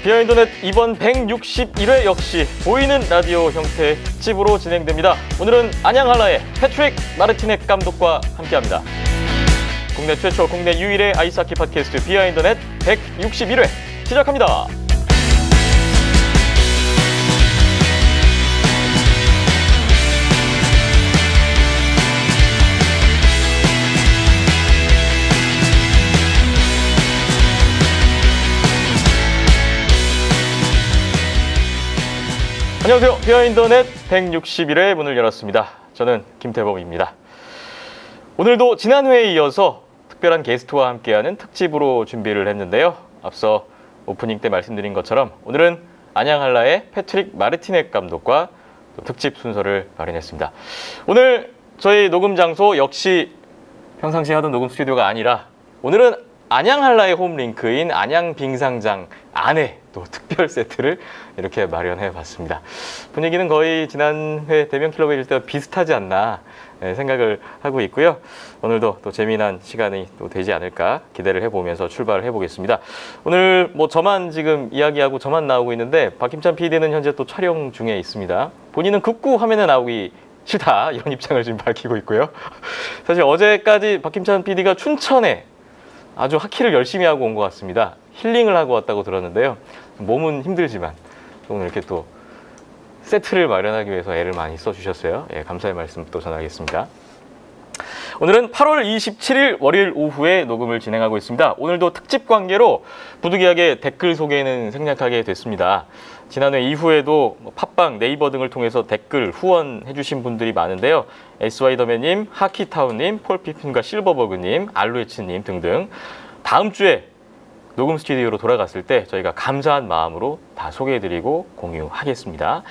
비하인드넷 이번 161회 역시 보이는 라디오 형태의 특집으로 진행됩니다. 오늘은 안양 한라의 패트릭 마르티넥 감독과 함께합니다. 국내 최초, 국내 유일의 아이스하키 팟캐스트 비하인드넷 161회 시작합니다. 안녕하세요. 비하인드넷 161회 문을 열었습니다. 저는 김태범입니다. 오늘도 지난 회에 이어서 특별한 게스트와 함께하는 특집으로 준비를 했는데요. 앞서 오프닝 때 말씀드린 것처럼 오늘은 안양 한라의 패트릭 마르티넥 감독과 또 특집 순서를 마련했습니다. 오늘 저희 녹음 장소 역시 평상시에 하던 녹음 스튜디오가 아니라 오늘은 안양 한라의 홈링크인 안양 빙상장 안에 또 특별 세트를 이렇게 마련해 봤습니다. 분위기는 거의 지난 회 대면 킬러베일 때와 비슷하지 않나 생각을 하고 있고요. 오늘도 또 재미난 시간이 또 되지 않을까 기대를 해보면서 출발을 해보겠습니다. 오늘 뭐 저만 지금 이야기하고 저만 나오고 있는데 박힘찬 PD는 현재 또 촬영 중에 있습니다. 본인은 극구 화면에 나오기 싫다 이런 입장을 지금 밝히고 있고요. 사실 어제까지 박힘찬 PD가 춘천에 아주 하키를 열심히 하고 온 것 같습니다. 힐링을 하고 왔다고 들었는데요. 몸은 힘들지만 오늘 이렇게 또 세트를 마련하기 위해서 애를 많이 써주셨어요. 예, 감사의 말씀 또 전하겠습니다. 오늘은 8월 27일 월요일 오후에 녹음을 진행하고 있습니다. 오늘도 특집 관계로 부득이하게 댓글 소개는 생략하게 됐습니다. 지난해 이후에도 팟빵, 네이버 등을 통해서 댓글 후원해주신 분들이 많은데요. SY더맨님, 하키타운님, 폴피핀과 실버버그님, 알루에츠님 등등 다음 주에 녹음 스튜디오로 돌아갔을 때 저희가 감사한 마음으로 다 소개해드리고 공유하겠습니다.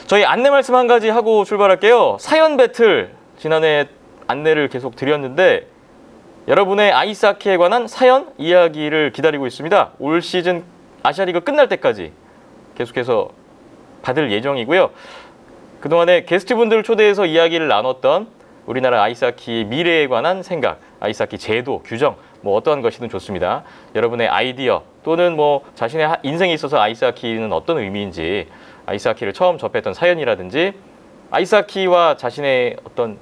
저희 안내 말씀 한 가지 하고 출발할게요. 사연 배틀 지난해 안내를 계속 드렸는데 여러분의 아이스하키에 관한 사연, 이야기를 기다리고 있습니다. 올 시즌 아시아리그 끝날 때까지 계속해서 받을 예정이고요. 그동안에 게스트분들을 초대해서 이야기를 나눴던 우리나라 아이스하키 미래에 관한 생각, 아이스하키 제도, 규정, 뭐 어떠한 것이든 좋습니다. 여러분의 아이디어 또는 뭐 자신의 인생에 있어서 아이스하키는 어떤 의미인지, 아이스하키를 처음 접했던 사연이라든지 아이스하키와 자신의 어떤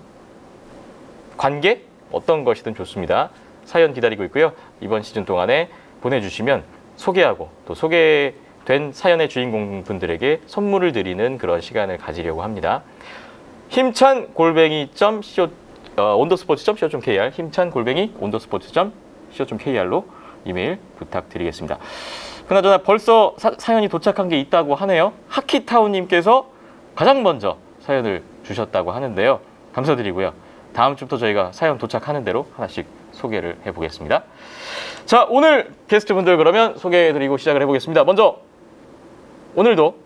관계? 어떤 것이든 좋습니다. 사연 기다리고 있고요. 이번 시즌 동안에 보내주시면 소개하고 또 소개된 사연의 주인공분들에게 선물을 드리는 그런 시간을 가지려고 합니다. 힘찬_온더스포츠.co.kr 힘찬_온더스포츠.co.kr로 이메일 부탁드리겠습니다. 그나저나 벌써 사연이 도착한 게 있다고 하네요. 하키타운님께서 가장 먼저 사연을 주셨다고 하는데요. 감사드리고요. 다음 주부터 저희가 사연 도착하는 대로 하나씩 소개를 해보겠습니다. 자, 오늘 게스트분들 그러면 소개해드리고 시작을 해보겠습니다. 먼저 오늘도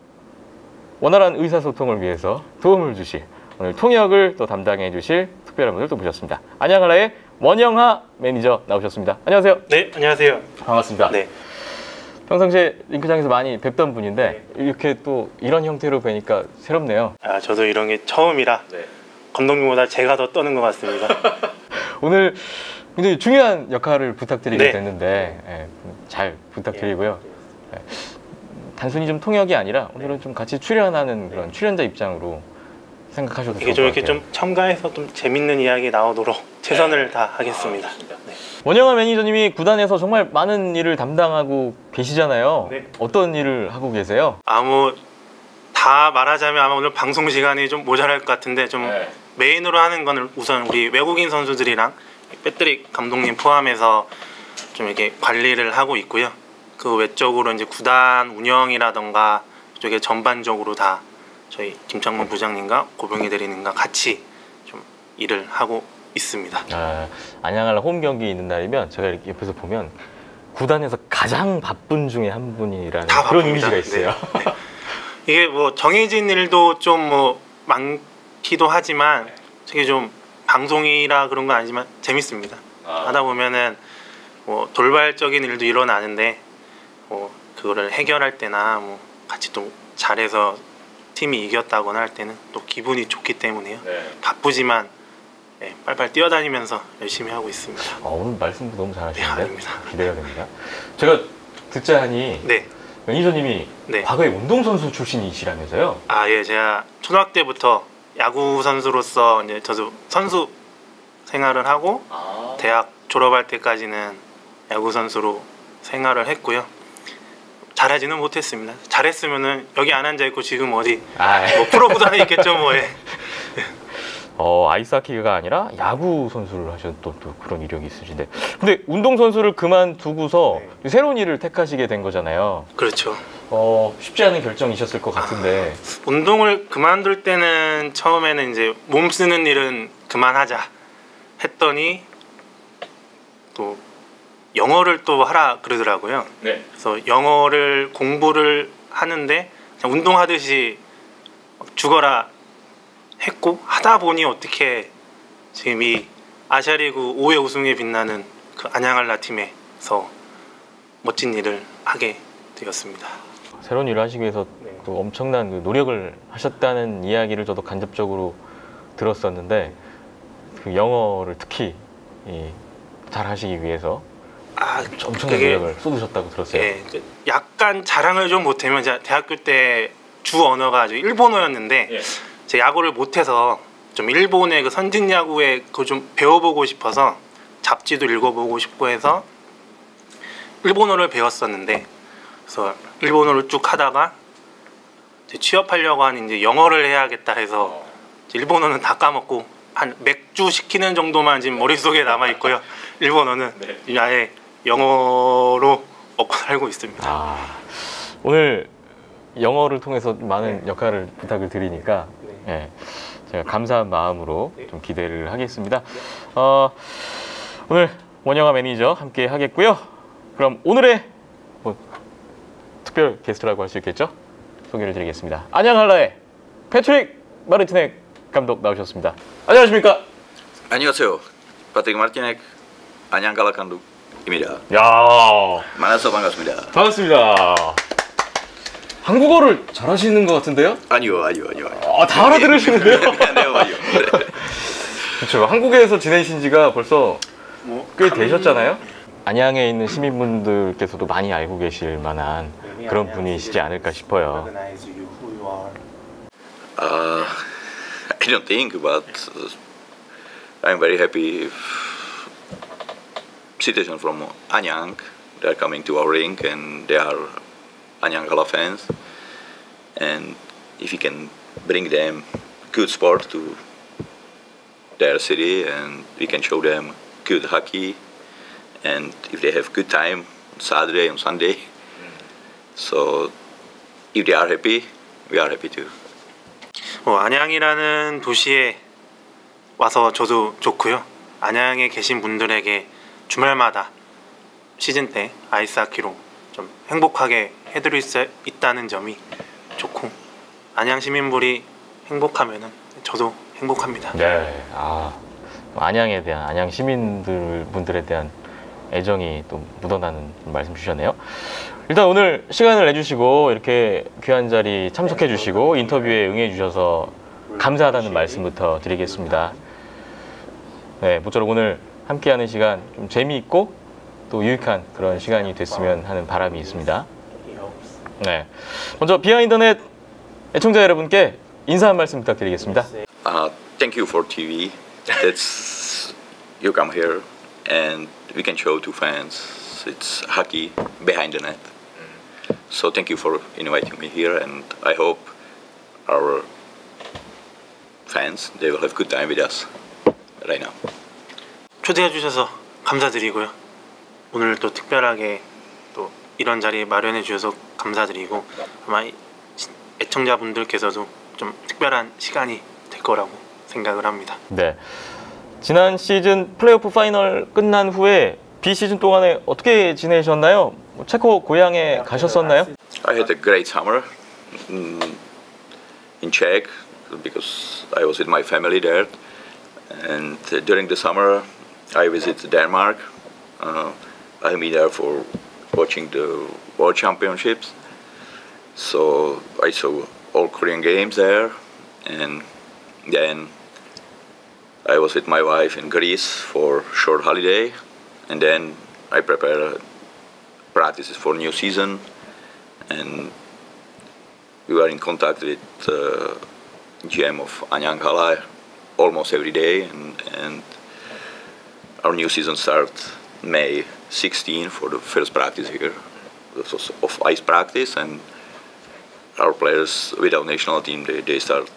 원활한 의사소통을 위해서 도움을 주실, 오늘 통역을 또 담당해 주실 특별한 분들 또 모셨습니다. 안양 한라의 원영하 매니저 나오셨습니다. 안녕하세요. 네, 안녕하세요. 반갑습니다. 네. 평상시에 링크장에서 많이 뵙던 분인데 이렇게 또 이런 형태로 뵈니까 새롭네요. 아, 저도 이런 게 처음이라 감독님보다 제가 더 떠는 것 같습니다. 오늘 굉장히 중요한 역할을 부탁드리게 네. 됐는데 잘 부탁드리고요. 단순히 좀 통역이 아니라 오늘은 좀 같이 출연하는 그런 출연자 입장으로 생각하셔도 좋을 것 같아요. 이게 좀 이렇게 좀 첨가해서 좀 재밌는 이야기 나오도록 최선을 다하겠습니다. 네. 원영하 매니저님이 구단에서 정말 많은 일을 담당하고 계시잖아요. 네. 어떤 일을 하고 계세요? 다 말하자면 아마 오늘 방송 시간이 좀 모자랄 것 같은데 좀 메인으로 하는 거는 우선 우리 외국인 선수들이랑 패트릭 감독님 포함해서 좀 이렇게 관리를 하고 있고요. 그 외적으로 이제 구단 운영이라던가 그쪽에 전반적으로 다 저희 김창문 부장님과 고병희 대리님과 같이 좀 일을 하고 있습니다. 안양 한라 홈 경기 있는 날이면 제가 이렇게 옆에서 보면 구단에서 가장 바쁜 중에 한 분이라는 그런 바쁩니다. 이미지가 있어요. 네. 네. 이게 뭐 정해진 일도 좀 뭐 많기도 하지만 되게 좀 방송이라 그런 건 아니지만 재밌습니다. 하다 보면은 뭐 돌발적인 일도 일어나는데 뭐 그거를 해결할 때나 뭐 같이 또 잘해서 팀이 이겼다거나 할 때는 또 기분이 좋기 때문에요. 바쁘지만 빨빨 뛰어다니면서 열심히 하고 있습니다. 오늘 말씀도 너무 잘하시는데 네, 기대가 됩니다. 제가 듣자 하니 매니저님이 네. 과거에 운동선수 출신이시라면서요? 아, 예, 제가 초등학교 때부터 야구 선수로서 이제 저도 선수 생활을 하고 대학 졸업할 때까지는 야구 선수로 생활을 했고요. 잘하지는 못했습니다. 잘했으면은 여기 안 앉아 있고 지금 어디 뭐 프로 구단에 있겠죠, 뭐. 예. 아이스하키가 아니라 야구 선수를 하셨던 또 그런 이력이 있으신데, 근데 운동 선수를 그만두고서 새로운 일을 택하시게 된 거잖아요. 그렇죠. 쉽지 않은 결정이셨을 것 같은데. 운동을 그만둘 때는 처음에는 이제 몸 쓰는 일은 그만하자 했더니 또 영어를 또 하라 그러더라고요. 네. 그래서 영어를 공부를 하는데 그냥 운동하듯이 죽어라 했고, 하다 보니 어떻게 지금 이 아시아리그 5회 우승에 빛나는 그 안양알라 팀에서 멋진 일을 하게 되었습니다. 새로운 일을 하시기 위해서 그 엄청난 그 노력을 하셨다는 이야기를 저도 간접적으로 들었었는데, 그 영어를 특히 잘 하시기 위해서 엄청난 노력을 쏟으셨다고 들었어요. 예, 약간 자랑을 좀 못하면 제가 대학교 때 주 언어가 일본어였는데 제 야구를 못해서 좀 일본의 그 선진 야구에 그걸 좀 배워보고 싶어서 잡지도 읽어보고 싶고 해서 일본어를 배웠었는데, 그래서 일본어를 쭉 하다가 이제 취업하려고 하니 이제 영어를 해야겠다 해서 일본어는 다 까먹고 한 맥주 시키는 정도만 지금 머릿속에 남아 있고요. 일본어는 아예 영어로 먹고 살고 있습니다. 오늘 영어를 통해서 많은 역할을 부탁을 드리니까 제가 감사한 마음으로 좀 기대를 하겠습니다. 오늘 원영아 매니저 함께 하겠고요. 그럼 오늘의 특별 게스트라고 할 수 있겠죠? 소개를 드리겠습니다. 안양할라의 패트릭 마르티넥 감독 나오셨습니다. 안녕하십니까? 안녕하세요. 패트릭 마르티넥 안양갈라 감독입니다. 야, 만나서 반갑습니다. 반갑습니다. 한국어를 잘하시는 것 같은데요? 아니요. 다 알아들으시는데요? 아니요. 그렇죠. 한국에서 지내신 지가 벌써 꽤 되셨잖아요. 안양에 있는 시민분들께서도 많이 알고 계실 만한 그런 분이시지 않을까 싶어요. I don't think, but I'm very happy if citizens from Anyang they are coming to our ring and they are Anyangala fans, and if we can bring them good sport to their city and we can show them good hockey, and if they have good time on Saturday and Sunday, so if they are happy, we are happy too. 안양이라는 도시에 와서 저도 좋고요. 안양에 계신 분들에게 주말마다 시즌 때 아이스하키로 좀 행복하게 해드릴 수 있다는 점이 좋고, 안양 시민분이 행복하면은 저도 행복합니다. 네, 안양에 대한, 안양 시민분들에 대한 애정이 또 묻어나는 말씀 주셨네요. 일단 오늘 시간을 내주시고 이렇게 귀한 자리 참석해 주시고 인터뷰에 응해 주셔서 감사하다는 말씀부터 드리겠습니다. 네, 모쪼록 오늘 함께하는 시간 좀 재미있고 또 유익한 그런 시간이 됐으면 하는 바람이 있습니다. 네, 먼저 비하인더넷 애청자 여러분께 인사 한 말씀 부탁드리겠습니다. Thank you for TV. That's you come here and we can show to fans it's hockey behind the net. So thank you for inviting me here, and I hope our fans they will have good time with us right now. 초대해 주셔서 감사드리고요. 오늘 또 특별하게 또 이런 자리 마련해 주셔서 감사드리고, 아마 애청자분들께서도 좀 특별한 시간이 될 거라고 생각을 합니다. 네, 지난 시즌 플레이오프 파이널 끝난 후에 비시즌 동안에 어떻게 지내셨나요? 체코 고향에 가셨었나요? I had a great summer in Czech because I was with my family there, and during the summer I visited Denmark. I'll be there for watching the World Championships, so I saw all Korean games there, and then I was with my wife in Greece for a short holiday, and then I prepared practices for new season, and we were in contact with GM of Anyang Halai almost every day, and our new season starts May 16 for the first practice here of ice practice, and our players with our national team they start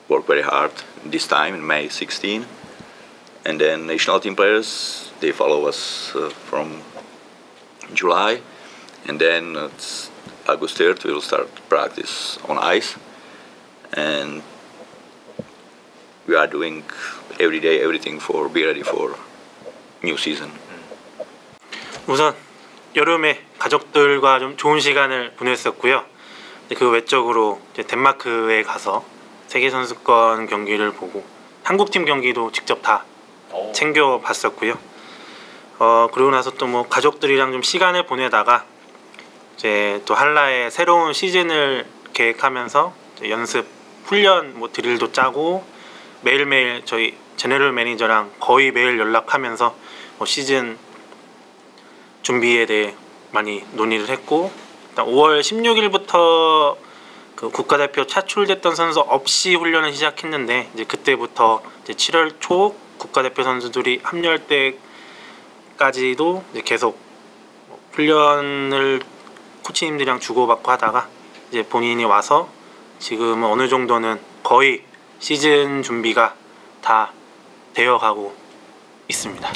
work very hard this time in May 16, and then national team players they follow us from July, and then it's August 3rd we will start practice on ice, and we are doing every day everything for be ready for new season. 우선 여름에 가족들과 좀 좋은 시간을 보냈었고요. 그 외적으로 이제 덴마크에 가서 세계 선수권 경기를 보고 한국팀 경기도 직접 다 챙겨 봤었고요. 그러고 나서 또 뭐 가족들이랑 좀 시간을 보내다가 이제 또 한라의 새로운 시즌을 계획하면서 이제 연습 훈련 뭐 드릴도 짜고 매일매일 저희 제너럴 매니저랑 거의 매일 연락하면서 뭐 시즌 준비에 대해 많이 논의를 했고, 일단 5월 16일부터 그 국가대표 차출됐던 선수 없이 훈련을 시작했는데 이제 그때부터 이제 7월 초 국가대표 선수들이 합류할 때까지도 이제 계속 훈련을 코치님들이랑 주고받고 하다가 이제 본인이 와서 지금은 어느 정도는 거의 시즌 준비가 다 되어가고 있습니다.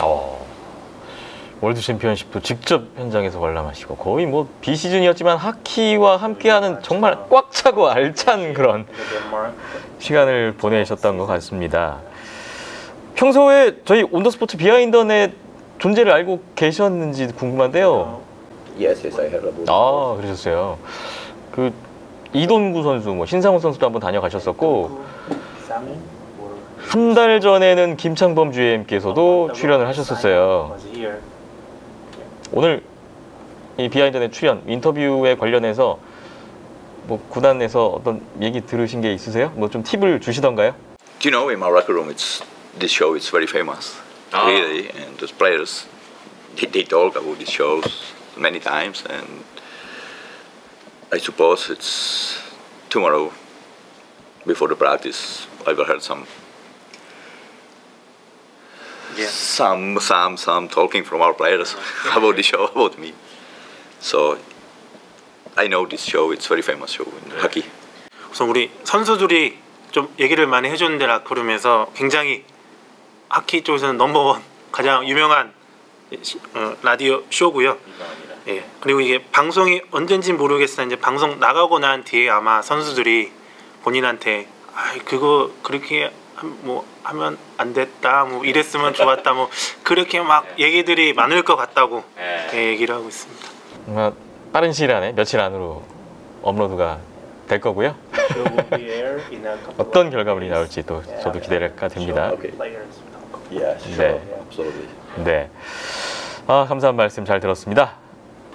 월드 챔피언십도 직접 현장에서 관람하시고 거의 뭐 비시즌이었지만 하키와 함께하는 정말 꽉 차고 알찬 그런 시간을 보내셨던 것 같습니다. 평소에 저희 온더스포츠 비하인드넷 존재를 알고 계셨는지 궁금한데요. Yes, I heard about. 아, 그러셨어요. 그 이동구 선수, 뭐 신상훈 선수도 한번 다녀가셨었고 한 달 전에는 김창범 GM께서도 출연을 하셨었어요. 오늘 이 비하인드넷 출연 인터뷰에 관련해서 뭐 구단에서 어떤 얘기 들으신 게 있으세요? 뭐 좀 팁을 주시던가요? Do you know in my locker room this show is very famous, really, and the players they talk about these shows many times, and I suppose it's tomorrow before the practice I will heard some talking from our players about the show about me. So I know this show. It's very famous show in hockey. 우선 우리 선수들이 좀 얘기를 많이 해주는데 라커룸에서 굉장히 하키 쪽에서는 넘버원 가장 유명한 라디오 쇼고요. 예. 그리고 이게 방송이 언젠지 모르겠어요. 이제 방송 나가고 난 뒤에 아마 선수들이 본인한테 그거 그렇게 뭐 하면 안 됐다, 뭐 이랬으면 좋았다, 뭐 그렇게 막 얘기들이 많을 것 같다고 얘기를 하고 있습니다. 빠른 시일 안에 며칠 안으로 업로드가 될 거고요. 어떤 결과물이 나올지 또 저도 기대가 됩니다. 네. 네. 감사한 말씀 잘 들었습니다.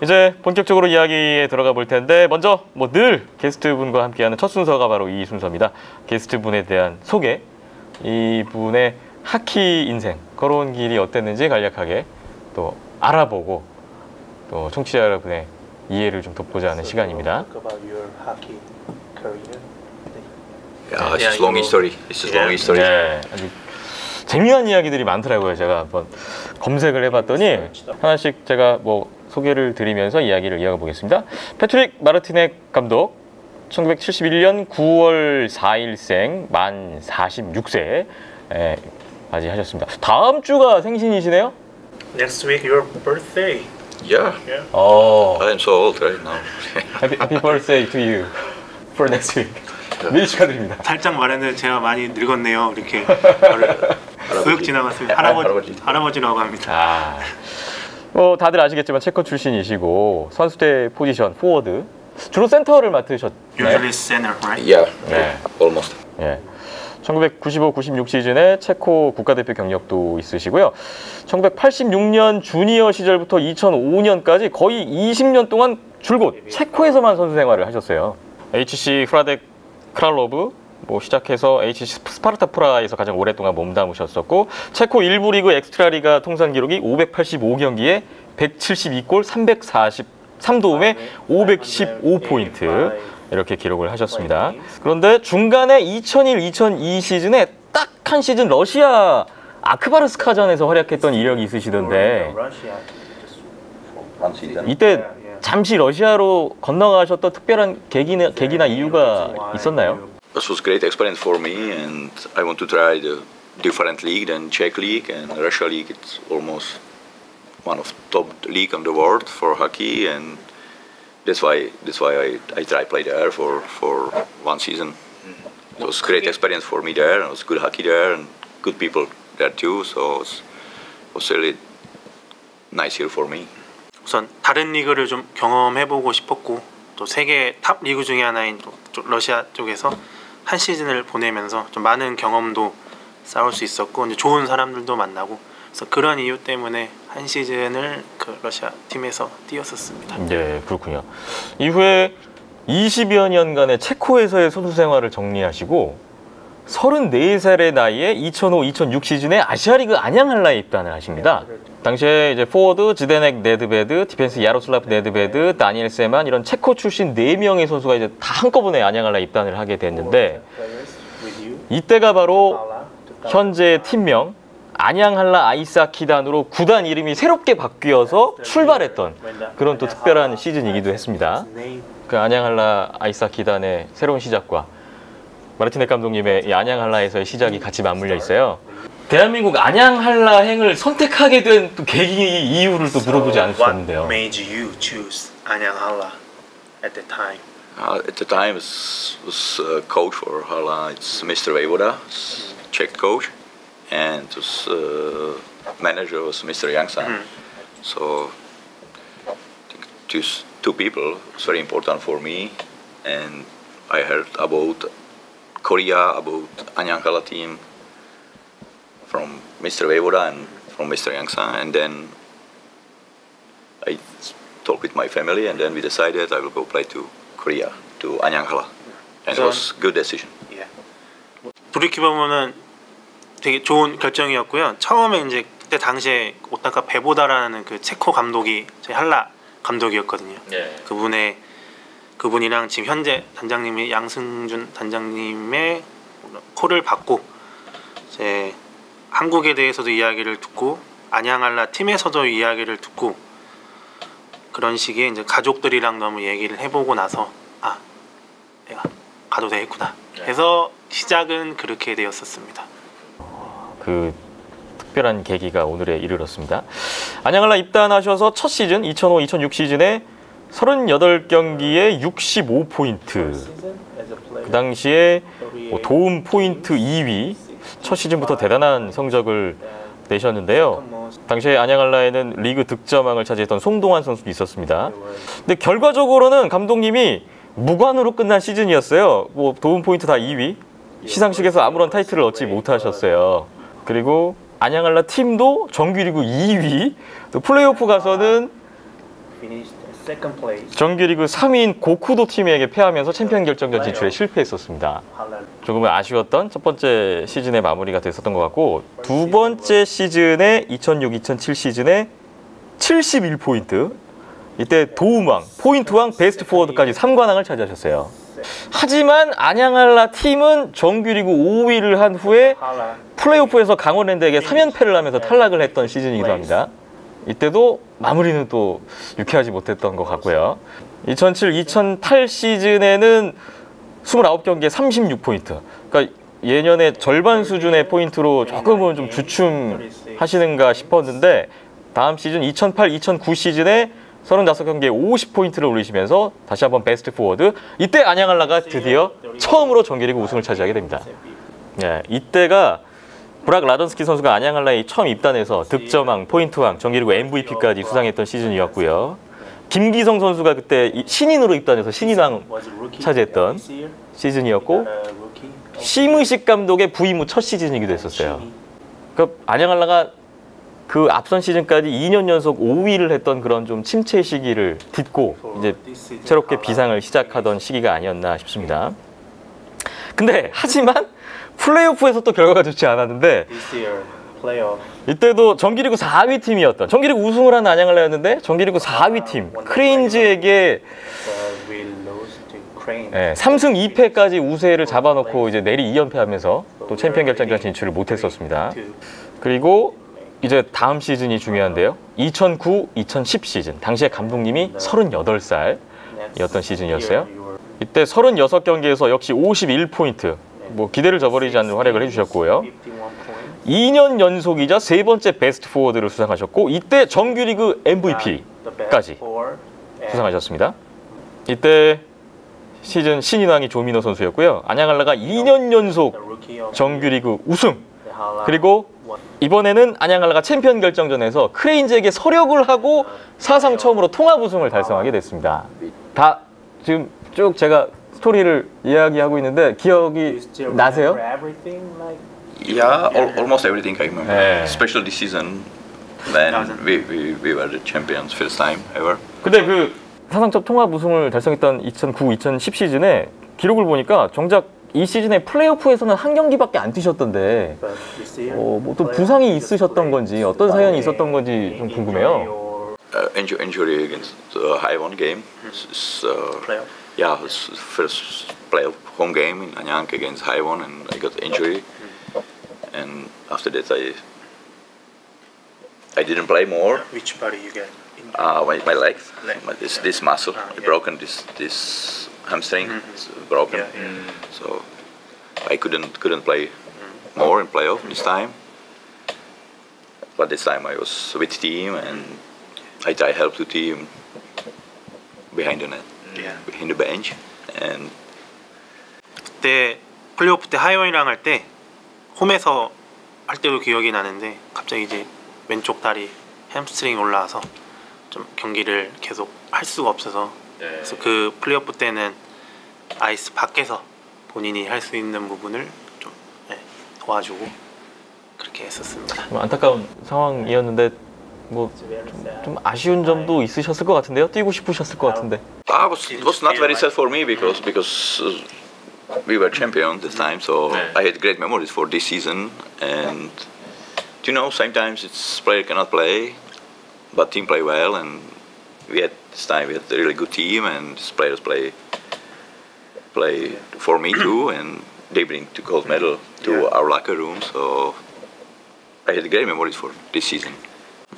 이제 본격적으로 이야기에 들어가 볼 텐데 먼저 뭐 늘 게스트분과 함께하는 첫 순서가 바로 이 순서입니다. 게스트분에 대한 소개, 이분의 하키 인생, 걸어온 길이 어땠는지 간략하게 또 알아보고 또 청취자 여러분의 이해를 좀 돕고자 하는 시간입니다. Yeah, it's long history. It's a long history. 네, 아주 재미난 이야기들이 많더라고요. 제가 한번 검색을 해봤더니 하나씩 제가 뭐 소개를 드리면서 이야기를 이어가 보겠습니다. 패트릭 마르티넥 감독, 1971년 9월 4일생, 만 46세 맞이하셨습니다. 다음 주가 생신이시네요? Next week your birthday. Yeah. I'm so old right now. Happy birthday to you for next week. 미리 축하드립니다. 살짝 말했는데 제가 많이 늙었네요. 이렇게 쓱 지나갔습니다. 할아버지라고 합니다. 뭐 다들 아시겠지만 체코 출신이시고 선수 때 포지션 포워드, 주로 센터를 맡으셨나요? Usually center, right? Yeah. Almost. 예. 1995-96 시즌에 체코 국가대표 경력도 있으시고요. 1986년 주니어 시절부터 2005년까지 거의 20년 동안 줄곧 체코에서만 선수 생활을 하셨어요. HC 후라덱 크랄로브 뭐 시작해서 HC 스파르타 프라에서 가장 오랫동안 몸담으셨었고, 체코 1부 리그 엑스트라 리가 통산 기록이 585경기에 172골 3도움에 515포인트 이렇게 기록을 하셨습니다. 그런데 중간에 2001-2002 시즌에 딱 한 시즌 러시아 아크바르스카전에서 활약했던 이력이 있으시던데 이때 잠시 러시아로 건너가셨던 특별한 계기나 이유가 있었나요? This was a great experience for me, and I want to try the different league than Czech league and Russia league. It's almost one of top league in the world for hockey, and that's why I try play there for one season. It was a great experience for me there. It was good hockey there and good people there too. So it was really nice year for me. 우선 다른 리그를 좀 경험해보고 싶었고 또 세계 탑 리그 중에 하나인 또 러시아 쪽에서 한 시즌을 보내면서 좀 많은 경험도 쌓을 수 있었고 이제 좋은 사람들도 만나고 그래서 그런 이유 때문에 한 시즌을 그 러시아 팀에서 뛰었었습니다. 네, 그렇군요. 이후에 20여 년간의 체코에서의 선수 생활을 정리하시고 34살의 나이에 2005-2006 시즌에 아시아리그 안양할라에 입단을 하십니다. 당시에 이제 포워드 지데넥 네드베드, 디펜스 야로슬라프 네드베드, 다니엘 세만 이런 체코 출신 4명의 선수가 이제 다 한꺼번에 안양할라에 입단을 하게 됐는데 이때가 바로 현재 팀명 안양할라 아이스하키단으로 구단 이름이 새롭게 바뀌어서 출발했던 그런 또 특별한 시즌이기도 했습니다. 그 안양할라 아이스하키단의 새로운 시작과 마르티네 감독님의 이 안양할라에서의 시작이 같이 맞물려 있어요. 대한민국 안양할라행을 선택하게 된 또 계기 이유를 또 물어보지 않을 수 없는데요. What made you choose 안양할라 at the time? At the time, was coach for Hala. It's Mr. Vejvoda, Czech coach, and was manager was Mr. Yangsan. So I think these two people was very important for me, and I heard about Korea, about Anyang Hala team from Mr. Vejvoda and from Mr. Yangsan, and then I talked with my family, and then we decided I will go play to Korea, to Anyang Hala, and it was a good decision. 돌이켜보면은 되게 좋은 결정이었고요. 처음에 이제 그때 당시에 오타카 베보다라는 그 체코 감독이 저희 할라 감독이었거든요. 그분이랑 지금 현재 단장님이 양승준 단장님의 콜을 받고 이제 한국에 대해서도 이야기를 듣고 안양할라 팀에서도 이야기를 듣고 그런 식의 이제 가족들이랑 너무 얘기를 해보고 나서 아 내가 가도 되겠구나 해서 시작은 그렇게 되었었습니다. 그 특별한 계기가 오늘에 이르렀습니다. 안양할라 입단하셔서 첫 시즌 2005-2006 시즌에 38경기에 65포인트, 그 당시에 도움 포인트 2위, 첫 시즌부터 대단한 성적을 내셨는데요. 당시에 안양할라에는 리그 득점왕을 차지했던 송동환 선수도 있었습니다. 근데 결과적으로는 감독님이 무관으로 끝난 시즌이었어요. 뭐 도움 포인트 다 2위, 시상식에서 아무런 타이틀을 얻지 못하셨어요. 그리고 안양할라 팀도 정규리그 2위, 또 플레이오프 가서는 정규리그 3위인 고쿠도 팀에게 패하면서 챔피언 결정전 진출에 실패했었습니다. 조금은 아쉬웠던 첫 번째 시즌의 마무리가 됐었던 것 같고 두 번째 시즌에 2006-2007 시즌에 71포인트, 이때 도움왕, 포인트왕, 베스트 포워드까지 3관왕을 차지하셨어요. 하지만 안양할라 팀은 정규리그 5위를 한 후에 플레이오프에서 강원랜드에게 3연패를 하면서 탈락을 했던 시즌이기도 합니다. 이때도 마무리는 또 유쾌하지 못했던 것 같고요. 2007-2008 시즌에는 29경기에 36포인트. 그러니까 예년의 절반 수준의 포인트로 조금은 좀 주춤하시는가 싶었는데 다음 시즌 2008-2009 시즌에 35경기에 50포인트를 올리시면서 다시 한번 베스트 포워드. 이때 안양할라가 드디어 처음으로 정규리그 우승을 차지하게 됩니다. 네, 이때가 브락 라던스키 선수가 안양할라에 처음 입단해서 득점왕, 포인트왕, 정규리그 MVP까지 수상했던 시즌이었고요. 김기성 선수가 그때 신인으로 입단해서 신인왕 차지했던 시즌이었고 심의식 감독의 부임 후 첫 시즌이기도 했었어요. 그러니까 안양할라가 그 앞선 시즌까지 2년 연속 5위를 했던 그런 좀 침체 시기를 딛고 이제 새롭게 비상을 시작하던 시기가 아니었나 싶습니다. 근데 하지만 플레이오프에서 또 결과가 좋지 않았는데 이때도 정규리그 4위 팀이었던, 정규리그 우승을 한 안양알라였는데 정규리그 4위 팀 크레인즈에게 3승 2패까지 우세를 잡아놓고 이제 내리 2연패하면서 또 챔피언 결정전 진출을 못했었습니다. 그리고 이제 다음 시즌이 중요한데요. 2009-2010 시즌, 당시에 감독님이 38살이었던 시즌이었어요. 이때 36경기에서 역시 51포인트, 뭐 기대를 저버리지 않는 활약을 해주셨고요. 2년 연속이자 세 번째 베스트 포워드를 수상하셨고, 이때 정규리그 MVP까지 수상하셨습니다. 이때 시즌 신인왕이 조민호 선수였고요. 안양알라가 2년 연속 정규리그 우승, 그리고 이번에는 안양알라가 챔피언 결정전에서 크레인즈에게 서력을 하고 사상 처음으로 통합 우승을 달성하게 됐습니다. 다 지금 쭉 제가 스토리를 이야기하고 있는데 기억이 나세요? Yeah, almost everything I remember. Especially this season, then we were the champions first time ever. 근데 그 사상 첫 통합 우승을 달성했던 2009-2010 시즌에 기록을 보니까 정작 이 시즌에 플레이오프에서는 한 경기밖에 안 뛰셨던데 뭐 또 부상이 있으셨던 건지 어떤 사연이 있었던 건지 좀 궁금해요. Injury against the Haiwon game. Yeah, it's first playoff home game in Anyang against Haiwon, and I got injury. And after that, I didn't play more. Which body you get? My legs. This muscle. I broken this hamstring. It's broken. So I couldn't play more in playoff this time. But this time I was with team and I try help the team behind the net, behind the bench. And 그때 플레이오프 때 하이원이랑 할 때 홈에서 할 때도 기억이 나는데 갑자기 이제 왼쪽 다리 햄스트링이 올라와서 좀 경기를 계속 할 수가 없어서 그래서 그 플레이오프 때는 아이스 밖에서 본인이 할 수 있는 부분을 좀 도와주고 그렇게 했었습니다. 안타까운 상황이었는데 뭐 좀 아쉬운 점도 있으셨을 것 같은데요. 뛰고 싶으셨을 것 같은데. It was not very sad for me because we were champion this time, so I had great memories for this season. And you know, sometimes it's player cannot play, but team play well, and this time we had a really good team, and these players play for me too, and they bring the gold medal to our locker room. So I had great memories for this season.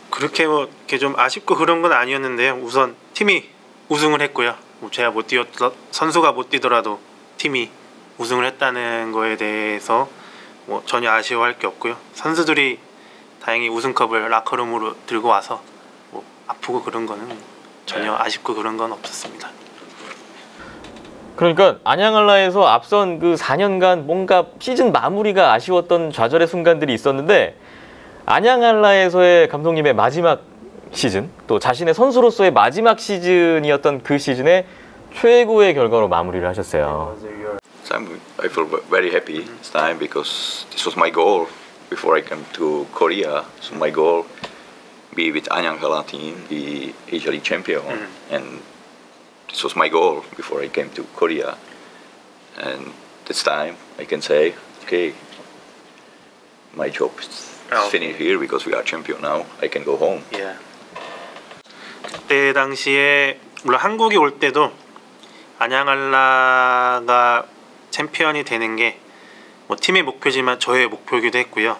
그렇게 뭐 이렇게 좀 아쉽고 그런 건 아니었는데요. 우선 팀이 우승을 했고요. 뭐 제가 못 뛰었던 선수가 못 뛰더라도 팀이 우승을 했다는 거에 대해서 뭐 전혀 아쉬워할 게 없고요. 선수들이 다행히 우승컵을 라커룸으로 들고 와서 뭐 아프고 그런 거는 전혀 아쉽고 그런 건 없었습니다. 그러니까 안양알라에서 앞선 그 4년간 뭔가 시즌 마무리가 아쉬웠던 좌절의 순간들이 있었는데 안양알라에서의 감독님의 마지막 시즌, 또 자신의 선수로서의 마지막 시즌이었던 그 시즌에 최고의 결과로 마무리를 하셨어요. I feel very happy this time because this was my goal before I came to Korea. So my goal be with Anyanghalla team, be Asia League champion, and this was my goal before I came to Korea. And this time I can say, okay, my job is finished here because we are champion now. I can go home. 그때 당시에 물론 한국에 올 때도 안양알라가 챔피언이 되는 게 뭐 팀의 목표지만 저의 목표이기도 했고요.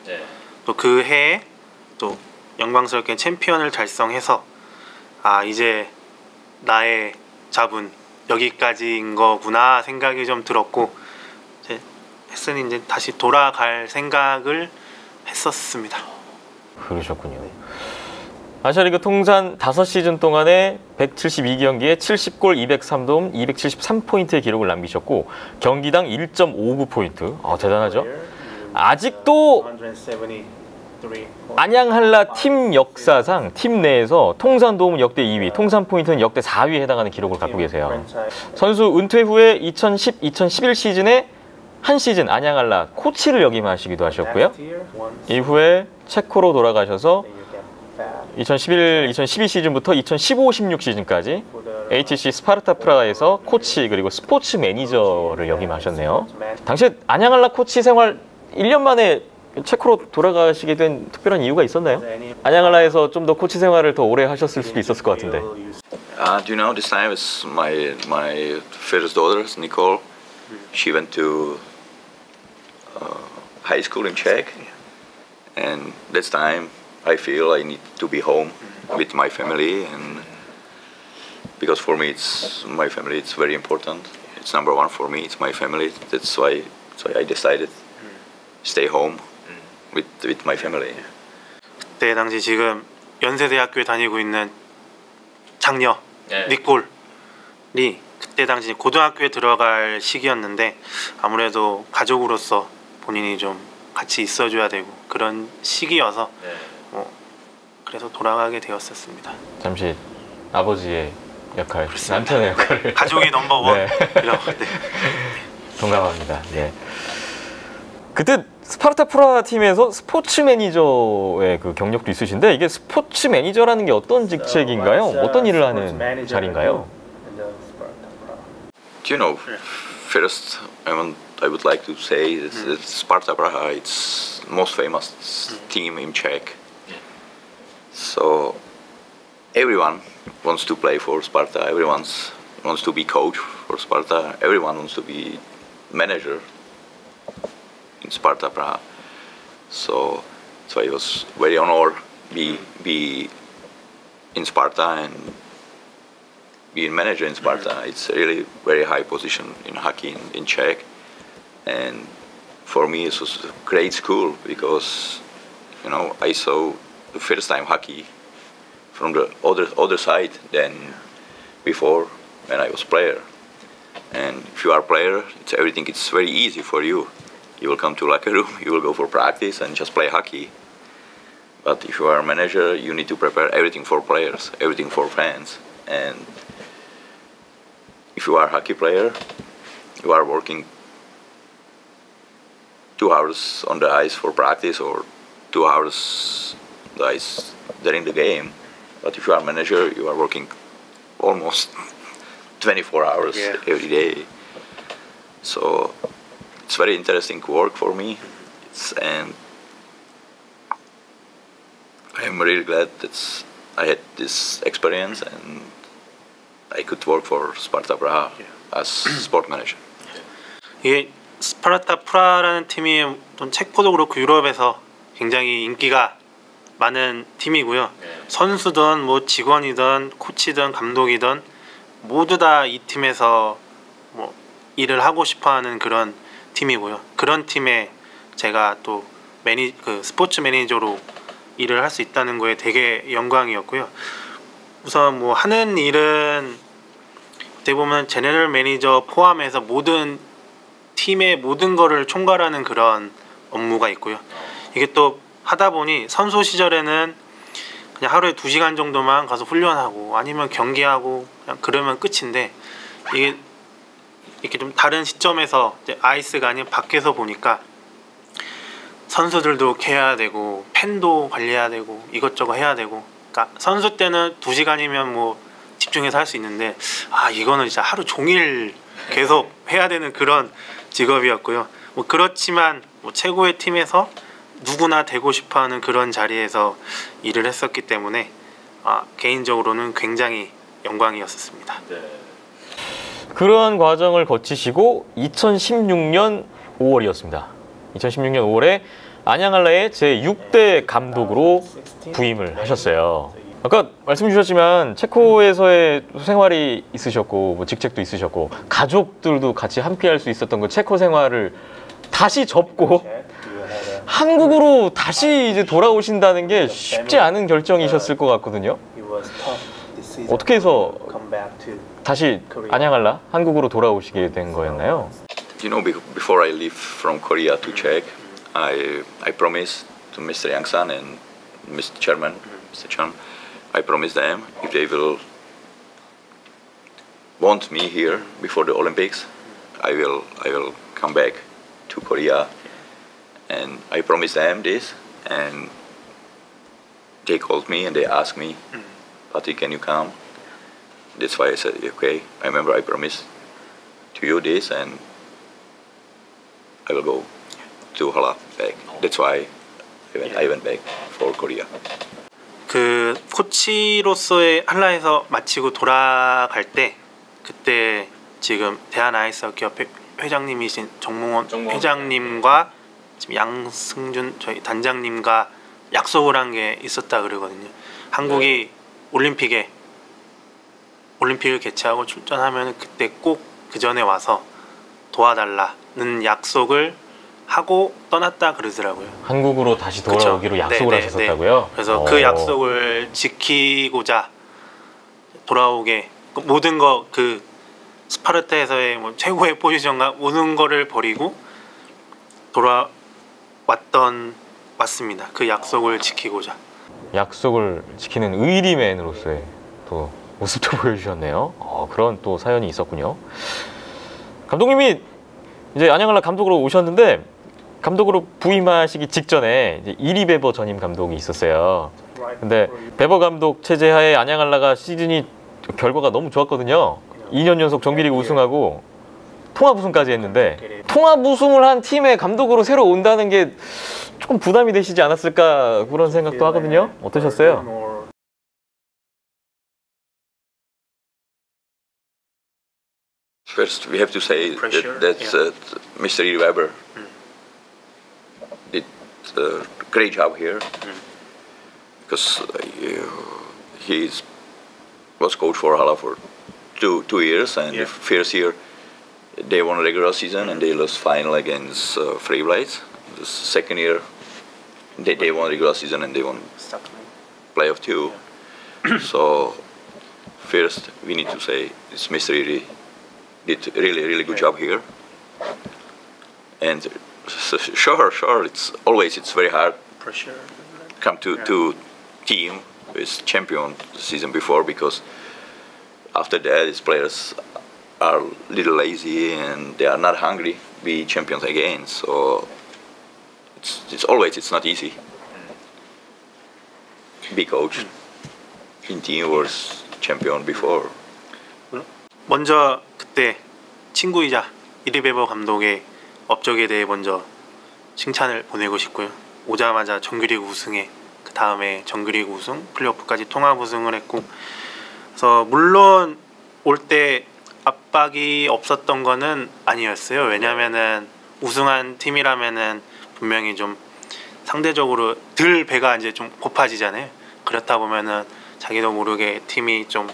또 그 해에 또 영광스럽게 챔피언을 달성해서 아 이제 나의 잡은 여기까지인 거구나 생각이 좀 들었고 이제 햇슨이 이제 다시 돌아갈 생각을 했었습니다. 그러셨군요. 아시아리그 통산 5시즌 동안에 172경기에 70골 203도움 273포인트의 기록을 남기셨고 경기당 1.59포인트. 대단하죠. 아직도 안양할라 팀 역사상 팀 내에서 통산 도움은 역대 2위, 통산 포인트는 역대 4위에 해당하는 기록을 갖고 계세요. 선수 은퇴 후에 2010-2011 시즌에 한 시즌 안양할라 코치를 역임하시기도 하셨고요. 이후에 체코로 돌아가셔서 2011-2012 시즌부터 2015-16 시즌까지 HC 스파르타 프라하에서 코치 그리고 스포츠 매니저를 역임하셨네요. 당시에 안양할라 코치 생활 1년 만에 체코로 돌아가시게 된 특별한 이유가 있었나요? 안양알라에서 좀 더 코치 생활을 더 오래 하셨을 수도 있었을 것 같은데. Do you know, this time is my first daughter, Nicole. She went to high school in Czech, and this time I feel I need to be home with my family, and because for me it's my family. It's very important. It's number one for me. It's my family. That's why I decided stay home with my family. 그때 당시 지금 연세대학교에 다니고 있는 장녀 니콜이 그때 당시 고등학교에 들어갈 시기였는데 아무래도 가족으로서 본인이 좀 같이 있어줘야 되고 그런 시기여서 그래서 돌아가게 되었었습니다. 잠시 아버지의 역할, 남편의 역할을 가족이 넘버원. 네. 네. 동감합니다. 네. 그때 스파르타 프라 팀에서 스포츠 매니저의 그 경력도 있으신데 이게 스포츠 매니저라는 게 어떤 직책인가요? 어떤 일을 하는 자리인가요? Do you know? First, I would like to say that Sparta Praha it's most famous team in Czech. So everyone wants to play for Sparta. Everyone wants to be coach for Sparta. Everyone wants to be manager in Sparta Praha. So I was very honored be in Sparta and being manager in Sparta. It's a really very high position in hockey in Czech, and for me it was a great school because I saw the first time hockey from the other side than before when I was player. And if you are a player, it's very easy for you. You will come to locker room, you will go for practice and just play hockey. But if you are a manager, you need to prepare everything for players, everything for fans. And if you are a hockey player, you are working 2 hours on the ice for practice or 2 hours on the ice during the game. But if you are a manager, you are working almost 24 hours every day. So it's very interesting work for me, and I am really glad that I had this experience and I could work for Sparta Praha as sport manager. 이게 스파르타 프라라는 팀이 체코도 그렇고 유럽에서 굉장히 인기가 많은 팀이고요. 선수든 뭐 직원이든 코치든 감독이든 모두 다 이 팀에서 뭐 일을 하고 싶어하는 그런 팀이고요. 그런 팀에 제가 또 스포츠 매니저로 일을 할 수 있다는 거에 되게 영광이었고요. 우선 뭐 하는 일은 어떻게 보면 제너럴 매니저 포함해서 모든 팀의 모든 거를 총괄하는 그런 업무가 있고요. 이게 또 하다 보니 선수 시절에는 그냥 하루에 2시간 정도만 가서 훈련하고 아니면 경기하고 그냥 그러면 끝인데 이게 이렇게 좀 다른 시점에서 이제 아이스가 아닌 밖에서 보니까 선수들도 해야 되고 팬도 관리해야 되고 이것저것 해야 되고 그러니까 선수 때는 2시간이면 뭐 집중해서 할 수 있는데 이거는 진짜 하루 종일 계속 해야 되는 그런 직업이었고요. 뭐 그렇지만 뭐 최고의 팀에서 누구나 되고 싶어하는 그런 자리에서 일을 했었기 때문에 개인적으로는 굉장히 영광이었습니다. 그러한 과정을 거치시고 2016년 5월이었습니다. 2016년 5월에 안양알라의 제6대 감독으로 부임을 하셨어요. 아까 말씀 주셨지만 체코에서의 생활이 있으셨고 뭐 직책도 있으셨고 가족들도 같이 함께 할 수 있었던 그 체코 생활을 다시 접고 한국으로 다시 이제 돌아오신다는 게 쉽지 않은 결정이셨을 것 같거든요. 어떻게 해서 다시 안양알라 한국으로 돌아오시게 된 거였나요? You know, before I leave from Korea to Czech, I promised to Mr. Yang-san and Mr. Chairman, Mr. Chan, I promised them if they will want me here before the Olympics, I will come back to Korea, and I promised them this, and they called me and they asked me, Patrick, can you come? That's why I said, okay, I remember I promised to you this, and I will go to Hala back. that's why I went back for Korea. 그 코치로서의 한라에서 마치고 돌아갈 때 그때 지금 대한아이스하키협회 회장님이신 정몽원 회장님과 지금 양승준 저희 단장님과 약속을 한 게 있었다 그러거든요. 한국이 올림픽을 개최하고 출전하면 그때 꼭 그 전에 와서 도와달라는 약속을 하고 떠났다 그러더라고요. 한국으로 다시 돌아오기로 그쵸? 약속을 하셨었다고요? 그래서 그 약속을 지키고자 돌아오게 모든 거 그 스파르타에서의 뭐 최고의 포지션과 모든 거를 버리고 왔습니다. 그 약속을 지키고자. 약속을 지키는 의리맨으로서의 또 모습도 보여주셨네요. 그런 또 사연이 있었군요. 감독님이 이제 안양할라 감독으로 오셨는데 감독으로 부임하시기 직전에 이제 이리 베버 전임 감독이 있었어요. 근데 베버 감독 체제하에 안양할라가 시즌이 결과가 너무 좋았거든요. 2년 연속 정규리그 우승하고 통합 우승까지 했는데 통합 우승을 한 팀의 감독으로 새로 온다는 게 조금 부담이 되시지 않았을까 그런 생각도 하거든요. 어떠셨어요? First, we have to say that Mr. Iri Weber did a great job here because he was coach for Hala for two years, and the first year they won regular season and they lost final against Free Blades. The second year they won regular season and they won playoff too. So first we need to say it's Mr. Iri did really good job here. And sure, it's very hard Pressure. come to team with champion the season before, because after that his players are a little lazy and they are not hungry to be champions again. So it's not easy. Be coached in team was champion before. 먼저 그때 친구이자 이리베버 감독의 업적에 대해 먼저 칭찬을 보내고 싶고요. 오자마자 정규리그 우승에 그 다음에 정규리그 우승, 플레이오프까지 통합 우승을 했고, 그래서 물론 올 때 압박이 없었던 거는 아니었어요. 왜냐면은 우승한 팀이라면은 분명히 좀 상대적으로 덜 배가 이제 좀 고파지잖아요. 그렇다 보면은 자기도 모르게 팀이 좀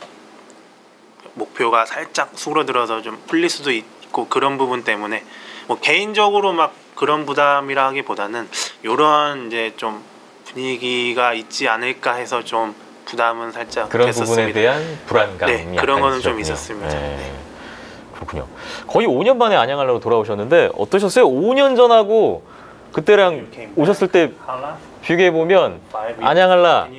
목표가 살짝 수그러들어서 좀 풀릴 수도 있고, 그런 부분 때문에 뭐 개인적으로 막 그런 부담이라기보다는 이런 이제 좀 분위기가 있지 않을까 해서 좀 부담은 살짝 그런 됐었습니다. 부분에 대한 불안감이 네, 그런 거는 좀 있었군요. 있었습니다. 네. 그렇군요. 거의 5년 만에 안양할라로 돌아오셨는데 어떠셨어요? 5년 전하고 그때랑 오셨을 때 비교해 보면 안양할라,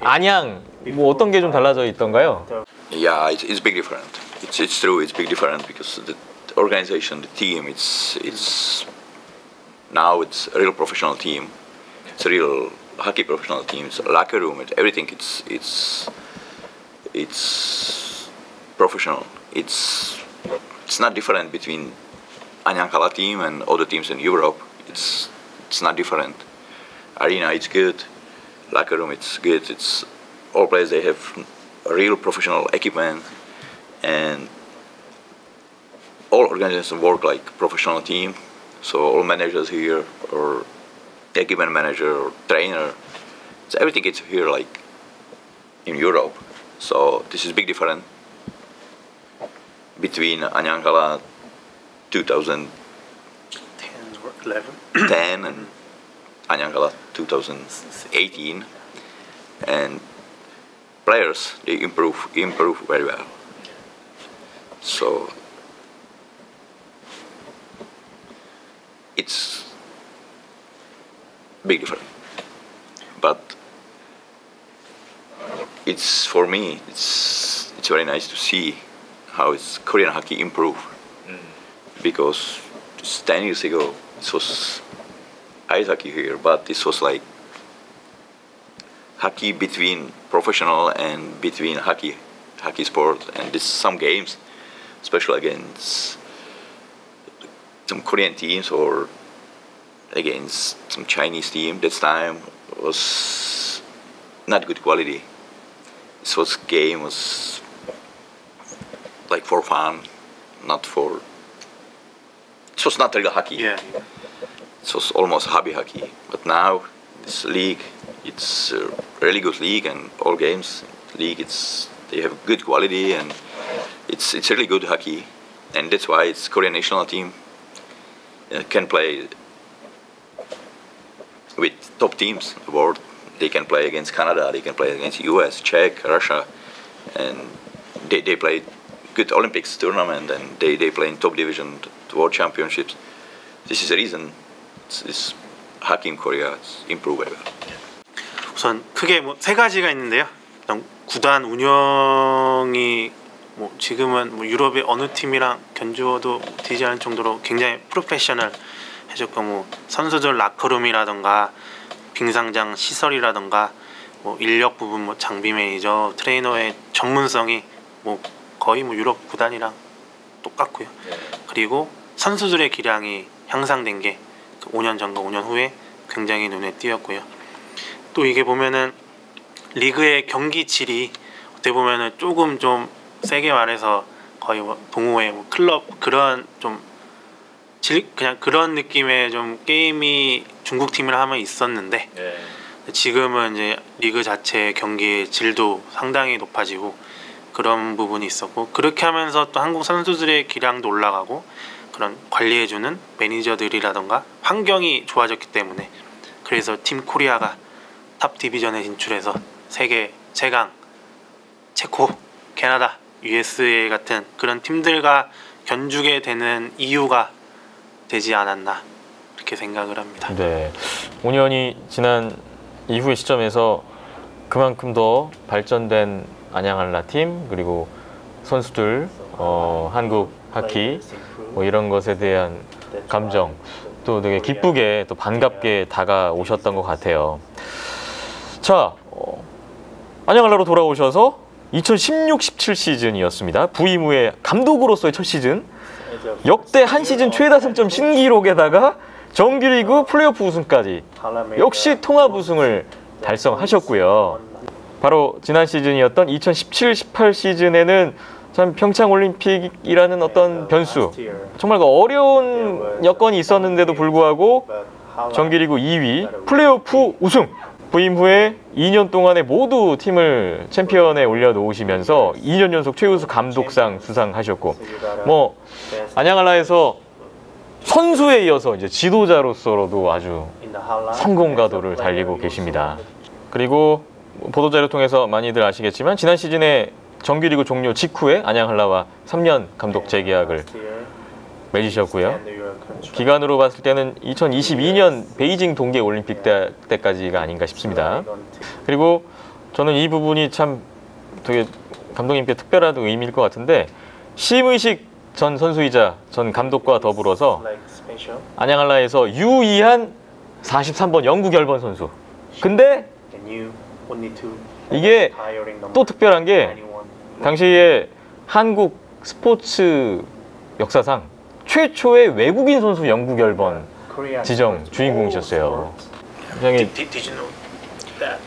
안양 뭐 어떤 게 좀 달라져 있던가요? Yeah, it's big different. It's true. It's big different because the organization, the team, it's now it's a real professional team. It's a real hockey professional team. It's a locker room. Everything. It's professional. It's not different between Anyankala team and other teams in Europe. It's not different. Arena, it's good. Locker room, it's good. It's all players. They have real professional equipment, and all organizations work like professional team. So all managers here, or equipment manager, or trainer, so everything is here like in Europe. So this is big difference between Anyankala 2010 and Anyankala 2018, and players, they improve very well. So it's big difference, but it's for me it's very nice to see how it's Korean hockey improve, because just 10 years ago this was ice hockey here, but this was like hockey between professional and between hockey sport, and this some games, especially against some Korean teams or against some Chinese team. That time was not good quality. This game was like for fun, not for. It was not real hockey. Yeah. It was almost hobby hockey. But now this league, it's a really good league, and all games league, they have good quality, and it's really good hockey, and that's why it's Korean national team can play with top teams in the world. They can play against Canada, they can play against US, Czech, Russia, and they play good Olympics tournament, and they play in top division, the world championships. This is the reason this hockey in Korea is improved. 우선 크게 뭐 세 가지가 있는데요. 일단 구단 운영이 뭐 지금은 뭐 유럽의 어느 팀이랑 견주어도 되지 않을 정도로 굉장히 프로페셔널해졌고, 뭐 선수들 라커룸이라던가 빙상장 시설이라던가 뭐 인력 부분, 뭐 장비 매니저, 트레이너의 전문성이 뭐 거의 뭐 유럽 구단이랑 똑같고요. 그리고 선수들의 기량이 향상된 게 5년 전과 5년 후에 굉장히 눈에 띄었고요. 또 이게 보면은 리그의 경기 질이 어떻게 보면은 조금 좀 세게 말해서 거의 뭐 동호회, 뭐 클럽 그런 좀 그냥 그런 느낌의 좀 게임이 중국 팀이랑 하면 있었는데, 지금은 이제 리그 자체의 경기의 질도 상당히 높아지고 그런 부분이 있었고, 그렇게 하면서 또 한국 선수들의 기량도 올라가고 그런 관리해주는 매니저들이라던가 환경이 좋아졌기 때문에, 그래서 팀 코리아가 탑 디비전에 진출해서 세계 최강 체코, 캐나다, USA 같은 그런 팀들과 견주게 되는 이유가 되지 않았나 그렇게 생각을 합니다. 네, 5년이 지난 이후의 시점에서 그만큼 더 발전된 안양한라 팀, 그리고 선수들, 한국 하키 뭐 이런 것에 대한 감정, 또 되게 기쁘게 또 반갑게 다가오셨던 것 같아요. 자, 안양한라로 돌아오셔서 2016-17 시즌이었습니다. 부임 후에 감독으로서의 첫 시즌, 역대 한 시즌 최다 승점 신기록에다가 정규리그 플레이오프 우승까지, 역시 통합 우승을 달성하셨고요. 바로 지난 시즌이었던 2017-18 시즌에는 참 평창올림픽이라는 어떤 변수, 정말 그 어려운 여건이 있었는데도 불구하고 정규리그 2위, 플레이오프 우승, 부임 후에 2년 동안에 모두 팀을 챔피언에 올려놓으시면서 2년 연속 최우수 감독상 수상하셨고, 뭐 안양한라에서 선수에 이어서 이제 지도자로서로도 아주 성공가도를 달리고 계십니다. 그리고 보도자료 통해서 많이들 아시겠지만 지난 시즌에 정규리그 종료 직후에 안양한라와 3년 감독 재계약을 맺으셨고요. 기간으로 봤을 때는 2022년 베이징 동계올림픽 때까지가 아닌가 싶습니다. 그리고 저는 이 부분이 참 되게 감독님께 특별한 의미일 것 같은데, 심의식 전 선수이자 전 감독과 더불어서 안양한라에서 유일한 43번 영구 결번 선수. 근데 이게 또 특별한 게 당시에 한국 스포츠 역사상 최초의 외국인 선수 영구 결번 지정 주인공이셨어요. 굉장히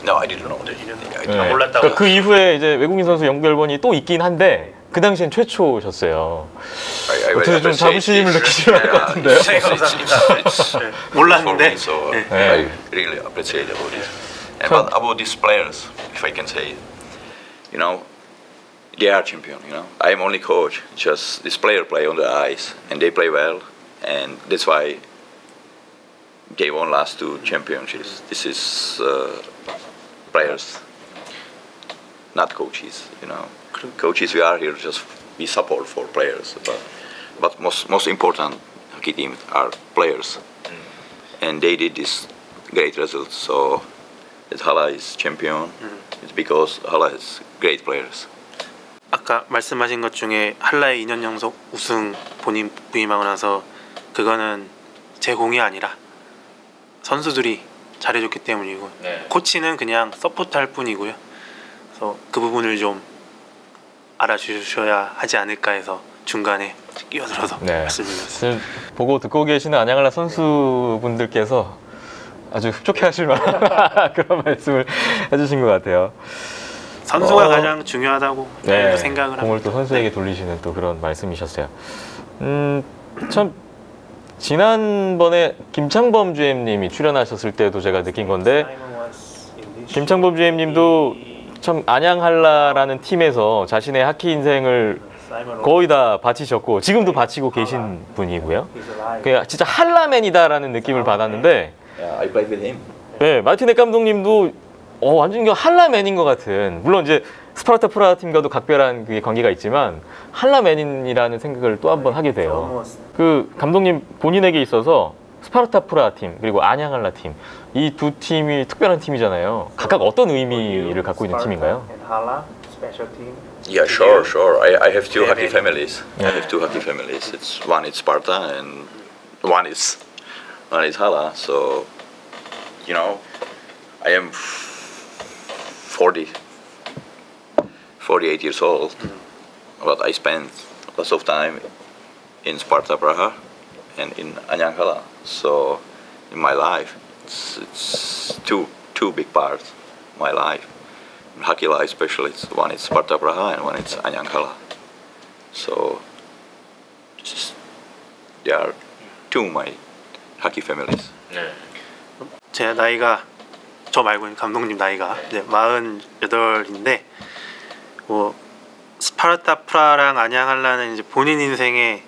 No, I didn't know that. 네. 그러니까 그 이후에 이제 외국인 선수 영구 결번이 또 있긴 한데 그 당시엔 최초셨어요. 어떻게 좀 자부심을 느끼시는 것 같은데요? 몰랐는데. I really appreciate about it. And about these players, if I can say, you know, they are champion. You know, I am only coach. Just this player play on the ice, and they play well, and that's why they won last 2 championships. This is players, not coaches. You know, coaches we are here just we support for players, but most important hockey team are players, and they did this great results. So that Hala is champion. It's because Hala has great players. 아까 말씀하신 것 중에 한라의 2년 연속 우승 본인 부임하고 나서 그거는 제 공이 아니라 선수들이 잘해줬기 때문이고, 코치는 그냥 서포트할 뿐이고요. 그래서 그 부분을 좀 알아주셔야 하지 않을까 해서 중간에 끼어들어서 네. 말씀드렸습니다. 지금 보고 듣고 계시는 안양할라 선수분들께서 아주 흡족해하실 만한 그런 말씀을 해주신 것 같아요. 선수가 가장 중요하다고 생각을 합니다. 공을 또 선수에게 돌리시는 또 그런 말씀이셨어요. 참 지난번에 김창범 GM님이 출연하셨을 때도 제가 느낀 건데 김창범 GM님도 참 안양할라라는 팀에서 자신의 하키 인생을 거의 다 바치셨고 지금도 바치고 계신 분이고요. 그냥 진짜 할라맨이다라는 느낌을 받았는데 Yeah, I played with him. 네, 마티네 감독님도 완전 할라맨인 것 같은, 물론 이제 스파르타 프라하 팀과도 각별한 그 관계가 있지만 할라맨이라는 생각을 또 한 번 하게 돼요. 그 감독님 본인에게 있어서 스파르타 프라하 팀 그리고 안양할라 팀, 이 두 팀이 특별한 팀이잖아요. 각각 어떤 의미를 갖고 있는 팀인가요? Yeah, sure. I have two hockey families. I have two hockey families. It's one is Sparta and one is Hala. So, you know, I am 48 years old, but I spent lots of time in Sparta Praha and in Anyang Hala. So, in my life, it's two big parts of my life. In hockey life, especially, one is Sparta Praha and one is Anyang Hala. So, there are two my hockey families. 제 나이가, 저 말고는 감독님 나이가 이제 48인데 뭐 스파르타 프라랑 안양할라는 이제 본인 인생의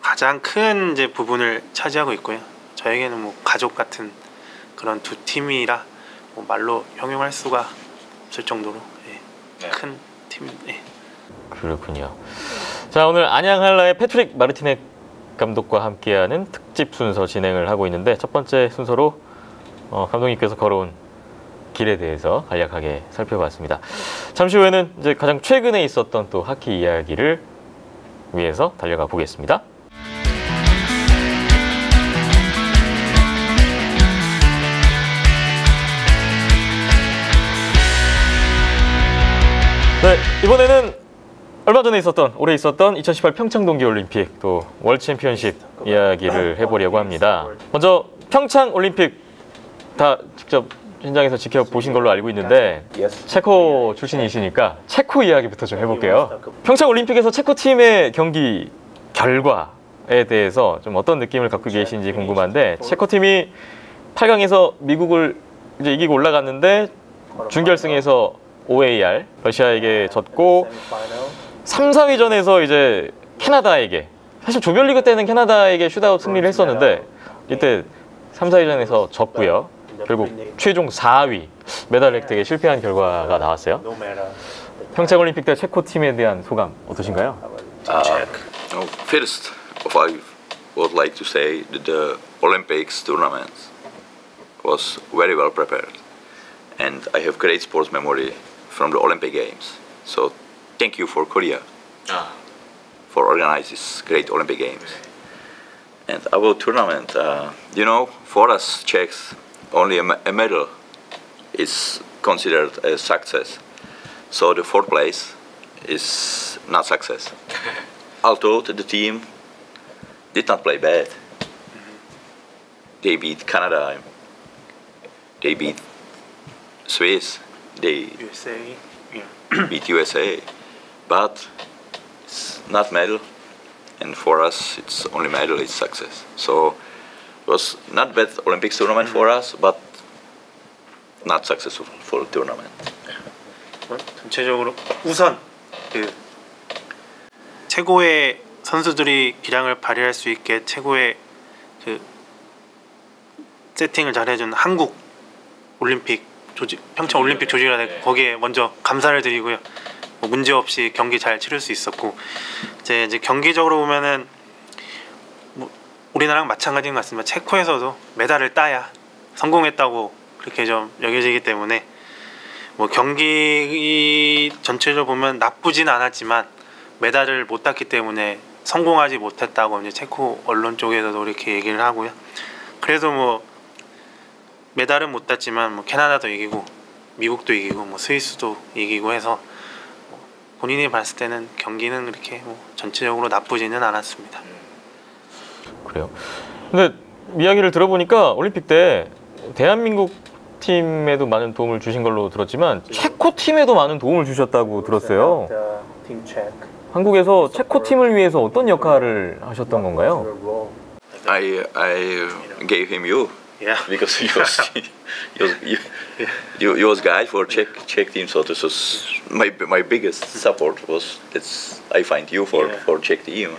가장 큰 이제 부분을 차지하고 있고요. 저에게는 뭐 가족 같은 그런 두 팀이라 뭐 말로 형용할 수가 없을 정도로 큰 팀. 그렇군요. 자, 오늘 안양할라의 패트릭 마르티넥 감독과 함께하는 특집 순서 진행을 하고 있는데, 첫 번째 순서로 감독님께서 걸어온 길에 대해서 간략하게 살펴봤습니다. 잠시 후에는 이제 가장 최근에 있었던 또 하키 이야기를 위해서 달려가 보겠습니다. 네, 이번에는 얼마 전에 올해 있었던 2018 평창 동계올림픽 또 월드 챔피언십 이야기를 해보려고 합니다. 먼저 평창 올림픽 다 직접 현장에서 지켜보신 걸로 알고 있는데 체코 출신이시니까 체코 이야기부터 좀 해볼게요. 평창 올림픽에서 체코 팀의 경기 결과에 대해서 좀 어떤 느낌을 갖고 계신지 궁금한데, 체코 팀이 8강에서 미국을 이제 이기고 올라갔는데 준결승에서 OAR 러시아에게 졌고 3, 4위전에서 이제 캐나다에게, 사실 조별리그 때는 캐나다에게 슛아웃 승리를 했었는데 이때 3, 4위전에서 졌고요. 결국 최종 4위, 메달 획득에 실패한 결과가 나왔어요. 평창올림픽 때 체코 팀에 대한 소감 어떠신가요? First of all, I would like to say that the Olympics tournament was very well prepared, and I have great sports memory from the Olympic Games. So thank you for Korea for organizing these great Olympic Games. And about tournament, you know, for us Czechs, only a medal is considered a success. So the fourth place is not success. Although the team did not play bad. They beat Canada, they beat Swiss, they USA. beat USA, but it's not medal, and for us it's only medal is success. So it was not bad Olympics tournament for us, but not successful for tournament. 전체적으로 우선 그 최고의 선수들이 기량을 발휘할 수 있게 최고의 그 세팅을 잘해준 한국 올림픽 조직, 평창 올림픽 조직이라 거기에 먼저 감사를 드리고요. 뭐 문제 없이 경기 잘 치를 수 있었고, 이제 경기적으로 보면은 뭐 우리나라랑 마찬가지인 것 같습니다. 체코에서도 메달을 따야 성공했다고 그렇게 좀 여겨지기 때문에 뭐 경기 전체적으로 보면 나쁘진 않았지만 메달을 못 땄기 때문에 성공하지 못했다고 이제 체코 언론 쪽에서도 이렇게 얘기를 하고요. 그래서 뭐 메달은 못 땄지만 뭐 캐나다도 이기고 미국도 이기고 뭐 스위스도 이기고 해서 본인이 봤을 때는 경기는 그렇게 뭐 전체적으로 나쁘지는 않았습니다. 그래요. 근데 이야기를 들어보니까 올림픽 때 대한민국 팀에도 많은 도움을 주신 걸로 들었지만 체코 팀에도 많은 도움을 주셨다고 들었어요. 한국에서 체코 팀을 위해서 어떤 역할을 하셨던 건가요? I gave him you. Yeah. Because you was guide for Czech team, so this was my biggest support was that's I find you for Czech team,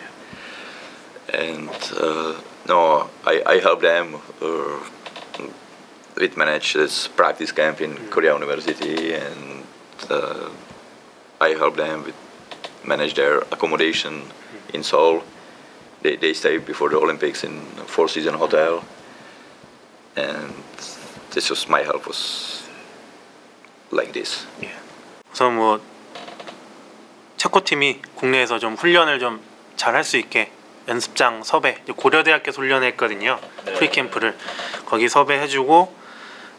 and no I help them with manage this practice camp in Korea University, and I help them with manage their accommodation in Seoul. They stay before the Olympics in Four Seasons Hotel. And this was my help was like this. 우선 뭐 체코 팀이 국내에서 좀 훈련을 좀 잘 할 수 있게 연습장 섭외, 고려대학교에서 훈련했거든요. 프리캠프를 거기 섭외해주고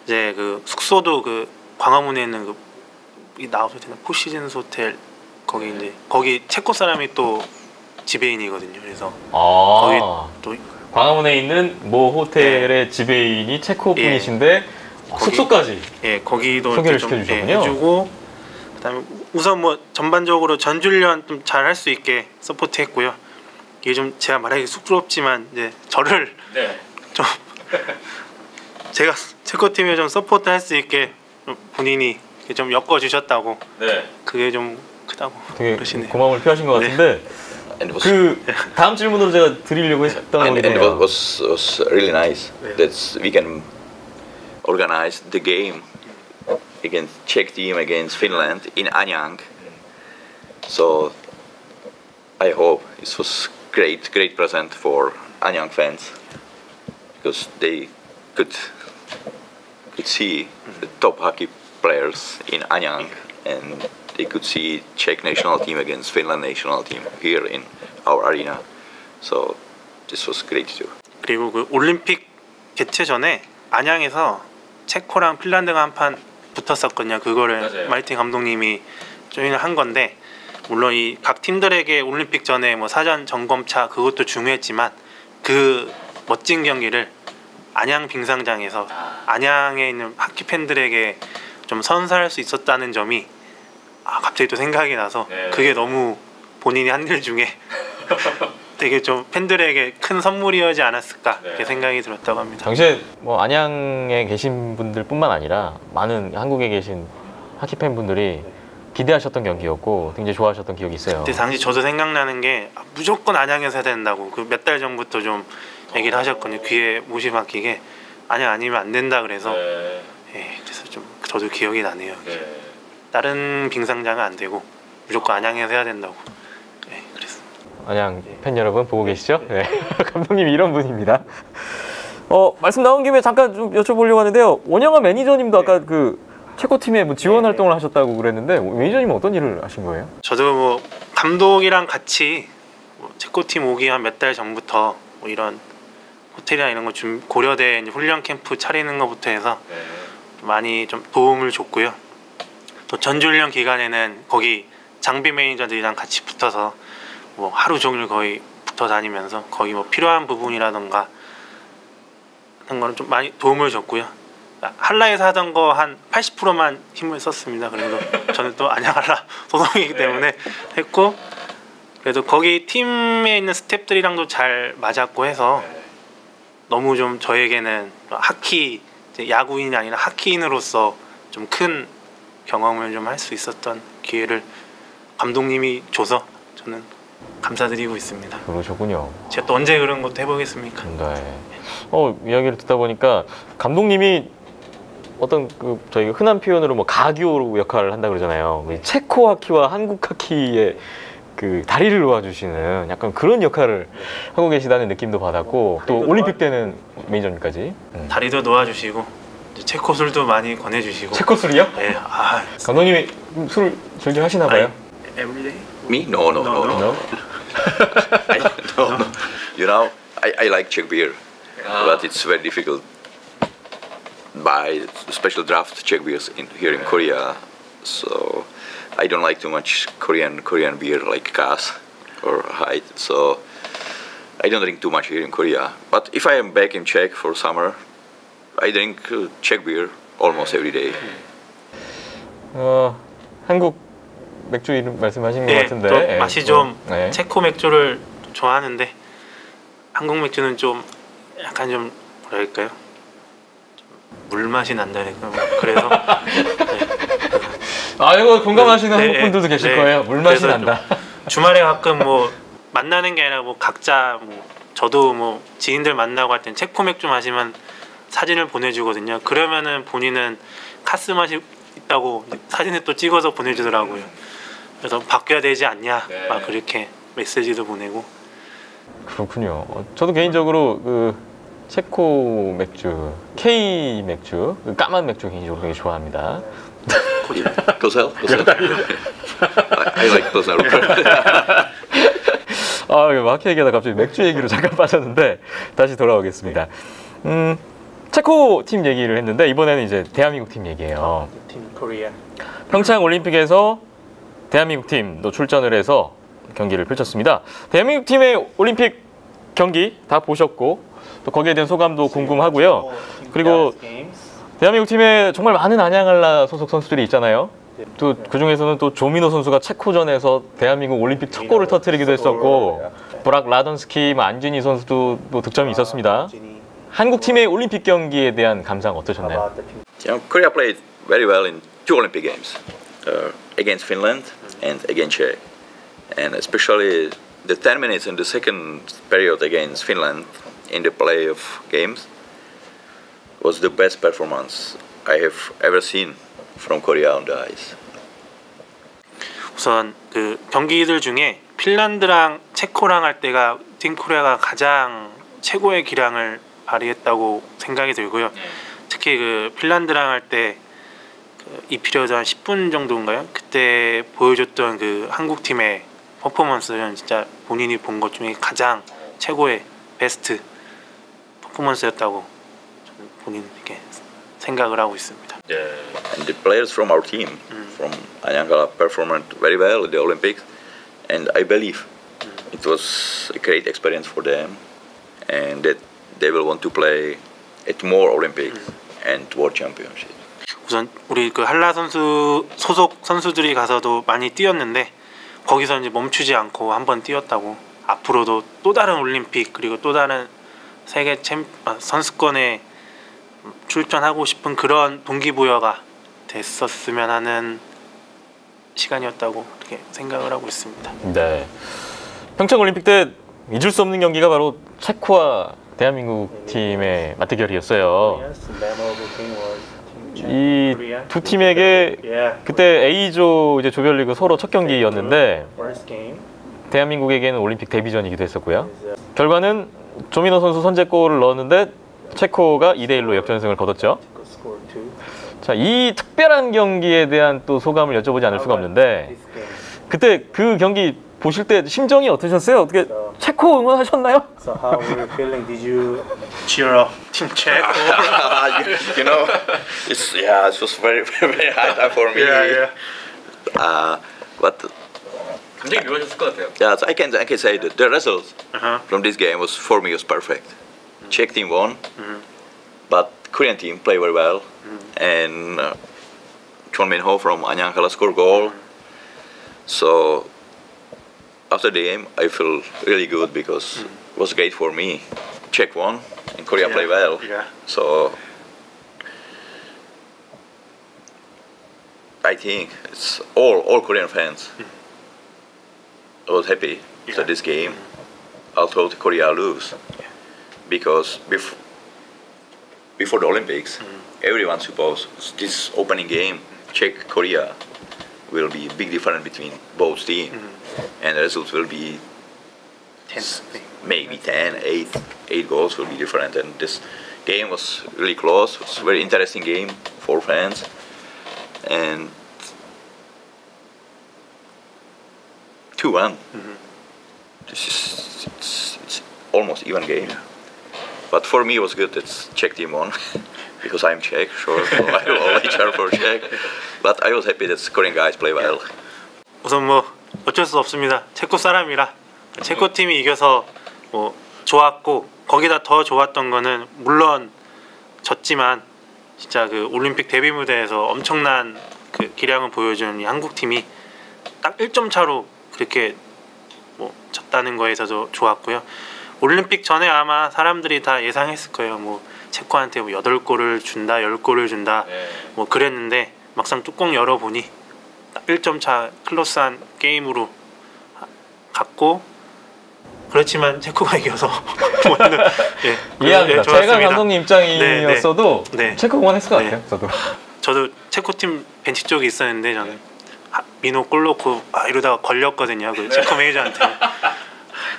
이제 그 숙소도 그 광화문에 있는 그 나와서 되는 포시즌스 호텔 거기 이제 거기 체코 사람이 또 지배인이거든요. 그래서 거기 또 광화문에 있는 모 호텔의 지배인이 체코 분이신데 숙소까지 거기도 소개를 좀 시켜주셨군요. 해주고 그다음에 우선 뭐 전반적으로 전주련 좀 잘 할 수 있게 서포트했고요. 이게 좀 제가 말하기 쑥스럽지만 이제 저를 좀 제가 체코 팀에 좀 서포트할 수 있게 본인이 좀 엮어주셨다고 그게 좀 크다고 되게 그러시네요. 고마움을 표하신 것 같은데 그 다음 질문으로 제가 드리려고 했던 And it 건데요. was really nice that we can organize the game against Czech team against Finland in Anyang. So I hope this was great present for Anyang fans because they could see the top hockey players in Anyang, and they could see Czech national team against Finland national team here in our arena. So this was great too. 그리고 그 올림픽 개최 전에 안양에서 체코랑 핀란드가 한 판 붙었었거든요. 그거를 마르틴 감독님이 조인을 한 건데 물론 이 각 팀들에게 올림픽 전에 뭐 사전 점검차 그것도 중요했지만 그 멋진 경기를 안양 빙상장에서 안양에 있는 하키 팬들에게 좀 선사할 수 있었다는 점이 갑자기 또 생각이 나서 그게 너무 본인이 한 일 중에 되게 좀 팬들에게 큰 선물이었지 않았을까 이렇게 생각이 들었다고 합니다. 당시에 뭐 안양에 계신 분들뿐만 아니라 많은 한국에 계신 하키 팬분들이 기대하셨던 경기였고 굉장히 좋아하셨던 기억이 있어요. 그때 당시 저도 생각나는 게 무조건 안양에서 해야 된다고 그 몇 달 전부터 좀 얘기를 하셨거든요. 귀에 못이 박히게 안양 아니면 안 된다 그래서 그래서 좀 저도 기억이 나네요. 다른 빙상장은 안 되고 무조건 안양에서 해야 된다고. 그래서 안양 팬 여러분 보고 계시죠? 네. 감독님이 이런 분입니다. 말씀 나온 김에 잠깐 좀 여쭤보려고 하는데요. 원영아 매니저님도 아까 그 체코 팀에 뭐 지원 활동을 하셨다고 그랬는데 매니저님은 어떤 일을 하신 거예요? 저도 뭐 감독이랑 같이 뭐 체코 팀 오기 한 몇 달 전부터 뭐 이런 호텔이나 이런 거 고려대 훈련 캠프 차리는 것부터 해서 많이 좀 도움을 줬고요. 또 전주훈련 기간에는 거기 장비 매니저들이랑 같이 붙어서 뭐 하루 종일 거의 붙어 다니면서 거기 뭐 필요한 부분이라던가 그런 거는 좀 많이 도움을 줬고요. 한라에서 하던 거 한 80%만 힘을 썼습니다. 그래도 저는 또 안양 한라 소속이기 때문에 했고 그래도 거기 팀에 있는 스태프들이랑도 잘 맞았고 해서 너무 좀 저에게는 하키 야구인이 아니라 하키인으로서 좀 큰 경험을 좀 할 수 있었던 기회를 감독님이 줘서 저는 감사드리고 있습니다. 그러셨군요. 제가 또 언제 그런 것도 해보겠습니까? 네. 이야기를 듣다 보니까 감독님이 어떤 그 저희 흔한 표현으로 뭐 가교 역할을 한다 그러잖아요. 체코 하키와 한국 하키의 그 다리를 놓아주시는 약간 그런 역할을 하고 계시다는 느낌도 받았고 또 올림픽 때는 매니저님까지 다리도 놓아주시고 체코 술도 많이 권해주시고. 체코 술이요? 네. 감독님이 술 즐겨 하시나 봐요? Everyday? Me? No. No? No. You know, I like Czech beer, but it's very difficult buy special draft Czech beers here in Korea. So I don't like too much Korean beer like Cass or Hyde. So I don't drink too much here in Korea. But if I am back in Czech for summer, I drink Czech beer almost every day. 한국 맥주 이름 말씀하시는 것 네, 같은데 또 맛이 좀 네. 체코 맥주를 좋아하는데 한국 맥주는 좀 약간 좀 뭐랄까요? 물 맛이 난다 그럴까요? 그래서 이거 공감하시는 네, 한국 분들도 계실 네. 거예요. 물 맛이 그래서 난다. 주말에 가끔 뭐 만나는 게 아니라 뭐 각자 뭐 저도 뭐 지인들 만나고 할 땐 체코 맥주 마시면 사진을 보내주거든요. 그러면은 본인은 카스 맛이 있다고 사진을 또 찍어서 보내주더라고요. 그래서 바뀌어야 되지 않냐 네. 막 그렇게 메시지도 보내고. 그렇군요. 저도 개인적으로 그 체코 맥주, K 맥주, 그 까만 맥주 개인적으로 되게 좋아합니다. Kozel? I like Kozel. 마키 얘기하다 갑자기 맥주 얘기로 잠깐 빠졌는데 다시 돌아오겠습니다. 체코 팀 얘기를 했는데 이번에는 이제 대한민국 팀 얘기예요. 팀 코리아. 평창 올림픽에서 대한민국 팀도 출전을 해서 경기를 펼쳤습니다. 대한민국 팀의 올림픽 경기 다 보셨고 또 거기에 대한 소감도 궁금하고요. 그리고 대한민국 팀에 정말 많은 안양알라 소속 선수들이 있잖아요. 또 그 중에서는 또 조민호 선수가 체코전에서 대한민국 올림픽 첫 골을 터뜨리기도 했었고 브락 라던스키, 안준희 선수도 또 득점이 있었습니다. 한국 팀의 올림픽 경기에 대한 감상 어떠셨나요? Korea played very well in two Olympic games, against Finland and against Czech, and especially the 10 minutes in the second period against Finland in the playoff games was the best performance I have ever seen from Korea on the ice. 우선 그 경기들 중에 핀란드랑 체코랑 할 때가 팀 코리아가 가장 최고의 기량을 발휘했다고 생각이 들고요. 특히 그 핀란드랑 할 때 이 피리어드 한 10분 정도인가요? 그때 보여줬던 그 한국 팀의 퍼포먼스는 진짜 본인이 본 것 중에 가장 최고의 베스트 퍼포먼스였다고 저는 본인에게 생각을 하고 있습니다. And the players from our team, from Anjangala, performed very well at the Olympics, and I believe it was a great experience for them, and that they will want to play at more Olympics and World Championships. 우선 우리 그 한라 선수 소속 선수들이 가서도 많이 뛰었는데 거기서 이제 멈추지 않고 한번 뛰었다고 앞으로도 또 다른 올림픽 그리고 또 다른 세계 선수권에 출전하고 싶은 그런 동기부여가 됐었으면 하는 시간이었다고 그렇게 생각을 하고 있습니다. 네. 평창 올림픽 때 잊을 수 없는 경기가 바로 체코와 대한민국 팀의 맞대결이었어요. 이 두 팀에게 그때 A조 이제 조별리그 서로 첫 경기였는데 대한민국에게는 올림픽 데뷔전이기도 했었고요. 결과는 조민호 선수 선제골을 넣었는데 체코가 2대1로 역전승을 거뒀죠. 자, 이 특별한 경기에 대한 또 소감을 여쭤보지 않을 수가 없는데 그때 그 경기 보실 때 심정이 어떠셨어요? 어떻게 체코 응원하셨나요? So how were you feeling? Did you cheer up Team Czech? you know, it was very very hard time for me. But 굉장히 묘하셨을 것 같아요. yeah, I can say that the result from this game was for me was perfect. Czech team won, but Korean team played very well, and Chon Min-ho from Anjangala scored goal. So after the game, I feel really good because it was great for me. Czech won, and Korea played well. So I think it's all Korean fans. I was happy after this game, although Korea lose, because before the Olympics, everyone supposed this opening game, Czech Korea, will be a big difference between both teams, and the results will be 10, maybe 10, 8 goals will be different. And this game was really close. It was a very interesting game for fans, and 2-1. This is it's almost even game. But for me, it was good that Czech team won. because I'm Czech, sure. So I will always cheer for Czech. But I was happy that Korean guys play well. 우선 뭐 어쩔 수 없습니다. 체코 사람이라 체코 팀이 이겨서 뭐 좋았고 거기다 더 좋았던 거는 물론 졌지만 진짜 그 올림픽 데뷔 무대에서 엄청난 그 기량을 보여준 이 한국 팀이 딱 1점 차로 그렇게 뭐 졌다는 거에서도 좋았고요. 올림픽 전에 아마 사람들이 다 예상했을 거예요. 뭐 체코한테 뭐 8골을 준다, 10골을 준다 뭐 그랬는데 막상 뚜껑 열어보니 딱 1점 차 클로스한 게임으로 갔고 그렇지만 체코가 이겨서 이해합니다. 제가 좋았습니다. 감독님 입장이었어도 네. 체코 응원했을 것 네. 같아요. 저도 체코 팀 벤치 쪽에 있었는데 저는 민호 골 넣고 이러다가 걸렸거든요. 그 체코 매니저한테.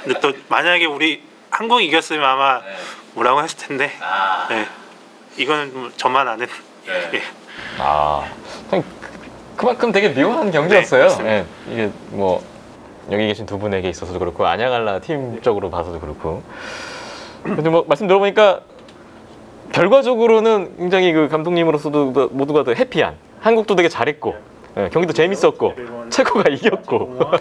근데 또 만약에 우리 한국이 이겼으면 아마 뭐라고 했을 텐데 네. 이거는 뭐 저만 아는 예. 그만큼 되게 묘한 경기였어요. 네, 이게 뭐 여기 계신 두 분에게 있어서도 그렇고 안양알라 팀적으로 봐서도 그렇고. 근데 뭐 말씀 들어보니까 결과적으로는 굉장히 그 감독님으로서도 모두가 더 해피한, 한국도 되게 잘했고 경기도 재밌었고 체코가 이겼고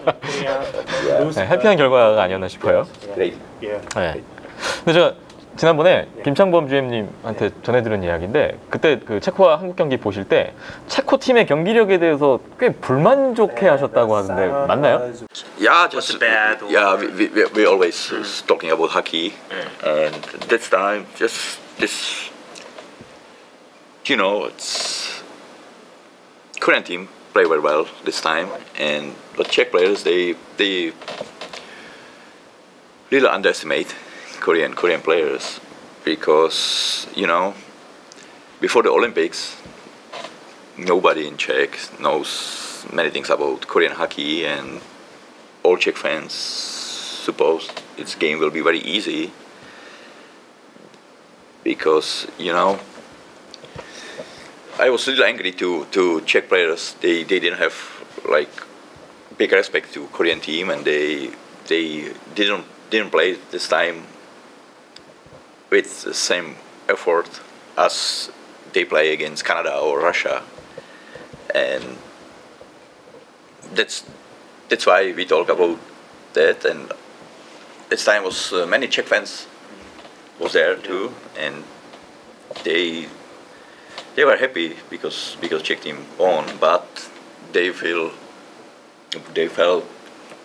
해피한 결과가 아니었나 싶어요. Great. 네. 근데 제가 지난번에 김창범 GM님한테 전해드린 이야기인데 그때 그 체코와 한국 경기 보실 때 체코 팀의 경기력에 대해서 꽤 불만족해하셨다고 하던데 맞나요? Yeah, just bad? yeah. We always talking about hockey, and this time just this. It's Korean team play very well this time, and the Czech players they really underestimate Korean players because before the Olympics nobody in Czech knows many things about Korean hockey, and all Czech fans suppose its game will be very easy because I was really angry to Czech players. They didn't have like big respect to Korean team, and they didn't play this time with the same effort as they play against Canada or Russia, and that's why we talk about that. And this time was many Czech fans was there too, and they were happy because Czech team won, but they felt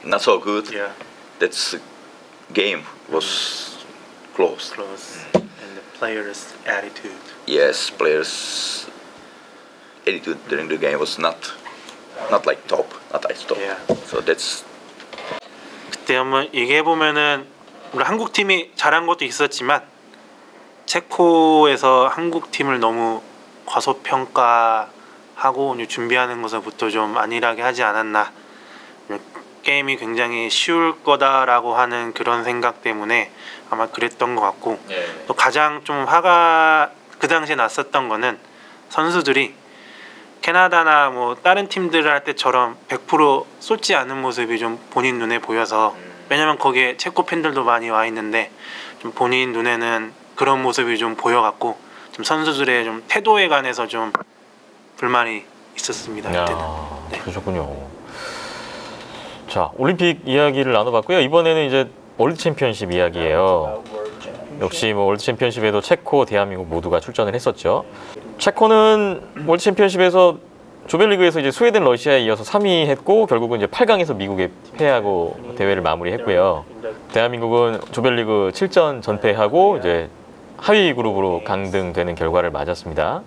not so good. Yeah. That's game was close. And the players' attitude. Yes, players' attitude during the game was not like top, not as top. Yeah. So that's 그때 한번 얘기해 보면은 우리 한국 팀이 잘한 것도 있었지만 체코에서 한국 팀을 너무 과소평가하고 준비하는 것부터 좀 안일하게 하지 않았나. 게임이 굉장히 쉬울 거다라고 하는 그런 생각 때문에 아마 그랬던 것 같고 또 가장 좀 화가 그 당시에 났었던 거는 선수들이 캐나다나 뭐 다른 팀들 할 때처럼 100% 쏟지 않은 모습이 좀 본인 눈에 보여서 왜냐면 거기에 체코 팬들도 많이 와 있는데 좀 본인 눈에는 그런 모습이 좀 보여갖고 좀 선수들의 좀 태도에 관해서 좀 불만이 있었습니다. 그때는. 네. 그러셨군요. 자, 올림픽 이야기를 나눠봤고요. 이번에는 이제 월드 챔피언십 이야기예요. 역시 뭐 월드 챔피언십에도 체코, 대한민국 모두가 출전을 했었죠. 체코는 월드 챔피언십에서 조별리그에서 이제 스웨덴, 러시아에 이어서 3위 했고 결국은 이제 8강에서 미국에 패하고 대회를 마무리했고요. 대한민국은 조별리그 7전 전패하고 이제 하위 그룹으로 강등되는 결과를 맞았습니다.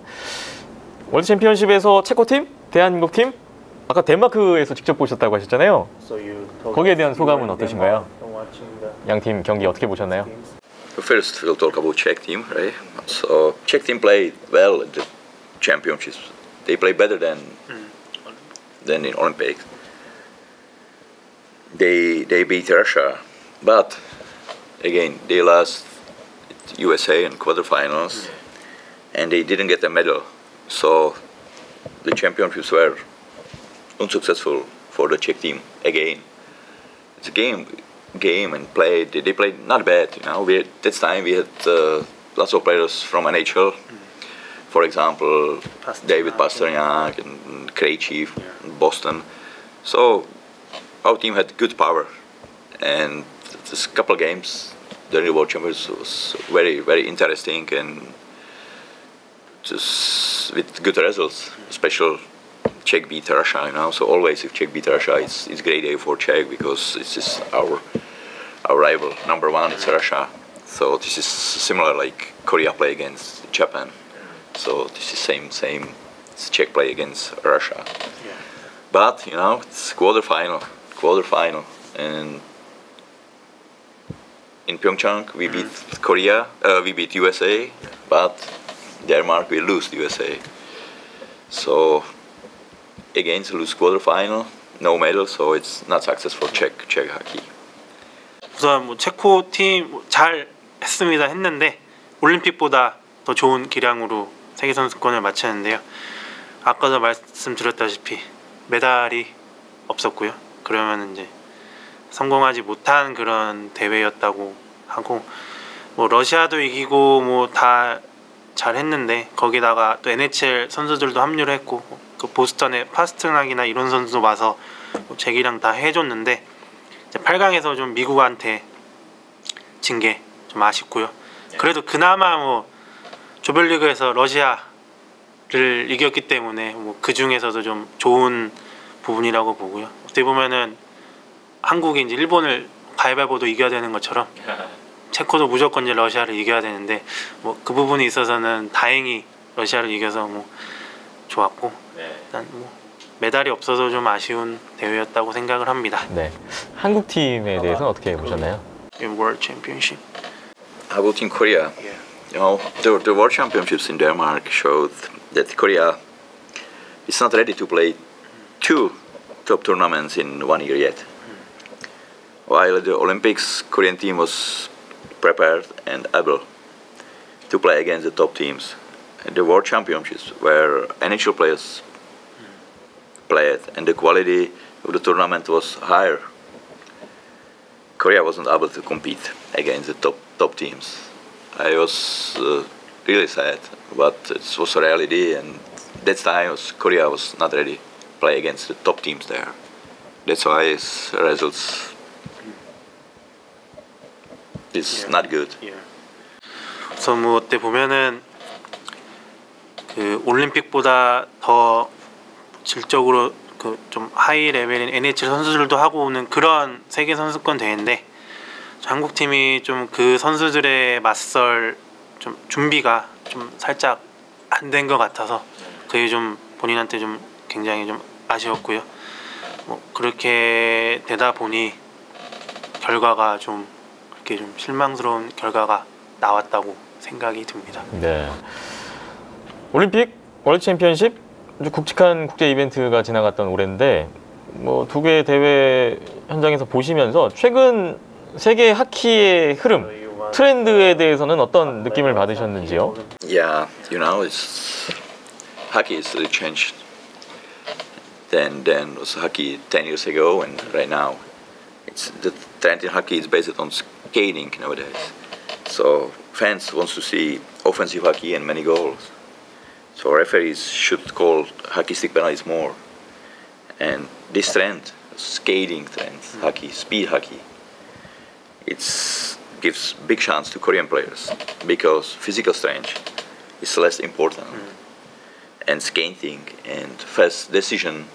월드 챔피언십에서 체코 팀, 대한민국 팀, 아까 덴마크에서 직접 보셨다고 하셨잖아요. 거기에 대한 소감은 어떠신가요? 양 팀 경기 어떻게 보셨나요? first we'll talk about Czech team, right? So Czech team played well at the championships. They played better than in Olympics. They beat Russia, but again they lost USA in quarterfinals, and they didn't get a medal. So the championships were unsuccessful for the Czech team again. It's a game and played. They played not bad. This time we had lots of players from NHL, For example, Pasternak. David Pasternak and Krejci, Boston. So our team had good power, and this couple of games during the World Championships was very, very interesting and just with good results. Especially Czech beat Russia, you know. So always if Czech beat Russia, it's great day for Czech because it's just our rival number one. It's Russia. So this is similar like Korea play against Japan. So this is same. It's Czech play against Russia. Yeah. But you know, it's quarterfinal, and in Pyeongchang we beat Korea, we beat USA, but Denmark will lose to USA. So again, to lose quarterfinal, no medal, so it's not success for Czech hockey. 우선 뭐 체코 팀 잘 했는데 올림픽보다 더 좋은 기량으로 세계 선수권을 마쳤는데요. 아까도 말씀드렸다시피 메달이 없었고요. 그러면 이제 성공하지 못한 그런 대회였다고 하고, 뭐 러시아도 이기고 뭐 다 잘했는데 거기다가 또 NHL 선수들도 합류를 했고, 그 보스턴의 파스트락이나 이런 선수도 와서 뭐 제기랑 다 해줬는데 이제 8강에서 좀 미국한테 진 게 좀 아쉽고요. 그래도 그나마 뭐 조별리그에서 러시아를 이겼기 때문에 뭐 그 중에서도 좀 좋은 부분이라고 보고요. 어떻게 보면은 한국이 이제 일본을 가위바위보도 이겨야 되는 것처럼 체코도 무조건 이제 러시아를 이겨야 되는데 뭐 그 부분이 있어서는 다행히 러시아를 이겨서 뭐 좋았고, 일단 뭐 메달이 없어서 좀 아쉬운 대회였다고 생각을 합니다. 네. 한국 팀에 대해서는 어떻게 보셨나요? In World Championship. How about in Korea? Yeah. You know, the World Championships in Denmark showed that Korea is not ready to play two top tournaments in 1 year yet. While at the Olympics, Korean team was prepared and able to play against the top teams. At the World Championships, where NHL players played and the quality of the tournament was higher, Korea wasn't able to compete against the top teams. I was really sad, but it was a reality, and that time Korea was not ready to play against the top teams there. That's why its results is not good. 그래서 뭐 어때 보면은 그 올림픽보다 더 질적으로 그 좀 하이 레벨인 NHL 선수들도 하고 오는 그런 세계 선수권 대회인데 한국 팀이 좀 그 선수들의 맞설 좀 준비가 좀 살짝 안 된 것 같아서 그게 좀 본인한테 좀 굉장히 좀 아쉬웠고요. 뭐 그렇게 되다 보니 결과가 좀 그렇게 좀 실망스러운 결과가 나왔다고 생각이 듭니다. 네. 올림픽, 월드 챔피언십, 아주 굵직한 국제 이벤트가 지나갔던 올해인데 뭐 두 개의 대회 현장에서 보시면서 최근 세계 하키의 흐름, 트렌드에 대해서는 어떤 느낌을 받으셨는지요? Yeah, you know, it's hockey is really changed. Then was hockey 10 years ago and right now. It's the trend in hockey is based on skating nowadays. So fans want to see offensive hockey and many goals. So referees should call hockey stick penalties more. And this trend, skating trend, hockey, speed hockey, it gives big chance to Korean players because physical strength is less important. And skating and fast decision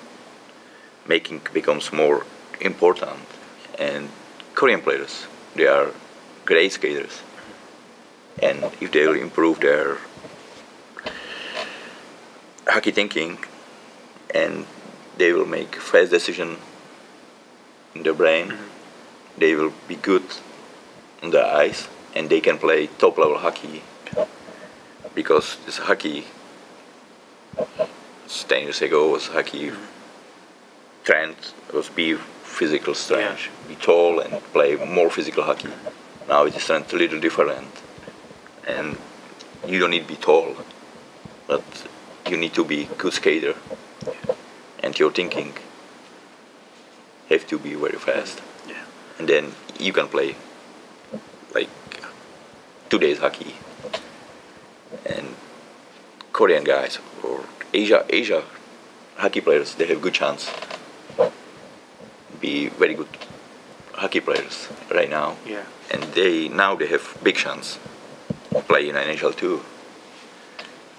making becomes more important. And Korean players, they are great skaters. And if they will improve their hockey thinking and they will make fast decision in their brain, they will be good on the ice and they can play top level hockey because this hockey 10 years ago was hockey trend was be physical strength, be tall and play more physical hockey. Now it is a little different and you don't need to be tall, but you need to be good skater and your thinking have to be very fast. And then you can play like today's hockey. And Korean guys or Asia hockey players, they have good chance be very good hockey players right now. Yeah. And now they have big chance play in NHL too,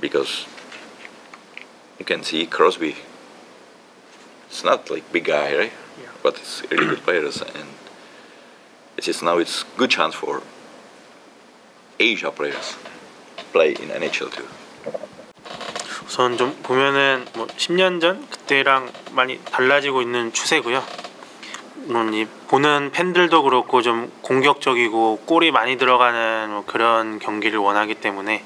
because you can see Crosby. It's not like big guy, right? Yeah. But it's really good players, and it's good chance for Asia players play in NHL too. 우선 좀 보면은 뭐 10년 전 그때랑 많이 달라지고 있는 추세고요. 물론 이 보는 팬들도 그렇고 좀 공격적이고 골이 많이 들어가는 뭐 그런 경기를 원하기 때문에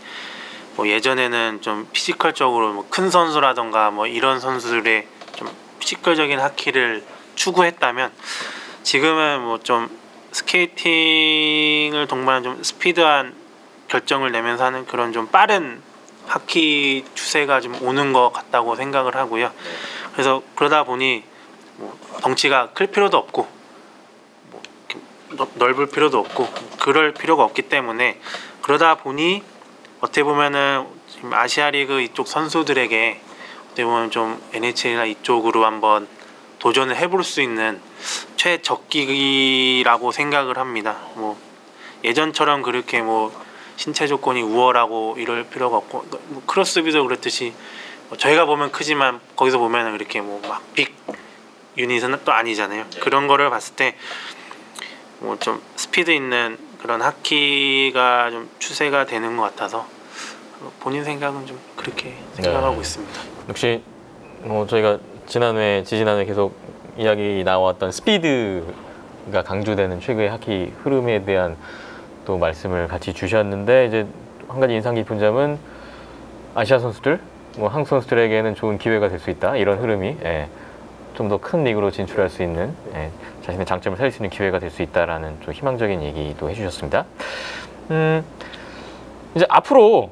뭐 예전에는 좀 피지컬적으로 뭐 큰 선수라던가 뭐 이런 선수들의 좀 피지컬적인 하키를 추구했다면 지금은 뭐 좀 스케이팅을 동반한 좀 스피드한 결정을 내면서 하는 그런 좀 빠른 하키 추세가 좀 오는 것 같다고 생각을 하고요. 그래서 그러다 보니 뭐 덩치가 클 필요도 없고 뭐 넓을 필요도 없고 그럴 필요가 없기 때문에 그러다 보니 어떻게 보면은 지금 아시아 리그 이쪽 선수들에게 어떻게 보면 좀 NHL이나 이쪽으로 한번 도전을 해볼 수 있는 최적기라고 생각을 합니다. 뭐 예전처럼 그렇게 뭐 신체 조건이 우월하고 이럴 필요가 없고 뭐 크로스비도 그렇듯이 뭐 저희가 보면 크지만 거기서 보면은 이렇게 뭐 막 빅 유닛은 또 아니잖아요. 그런 거를 봤을 때 뭐 좀 스피드 있는 그런 하키가 좀 추세가 되는 것 같아서 본인 생각은 좀 그렇게 생각하고 있습니다. 역시 뭐 저희가 지난해 계속 이야기 나왔던 스피드가 강조되는 최근의 하키 흐름에 대한 또 말씀을 같이 주셨는데, 이제 한 가지 인상 깊은 점은 아시아 선수들, 뭐 한국 선수들에게는 좋은 기회가 될 수 있다, 이런 흐름이 좀 더 큰 리그로 진출할 수 있는, 자신의 장점을 살릴 수 있는 기회가 될 수 있다라는 좀 희망적인 얘기도 해주셨습니다. 이제 앞으로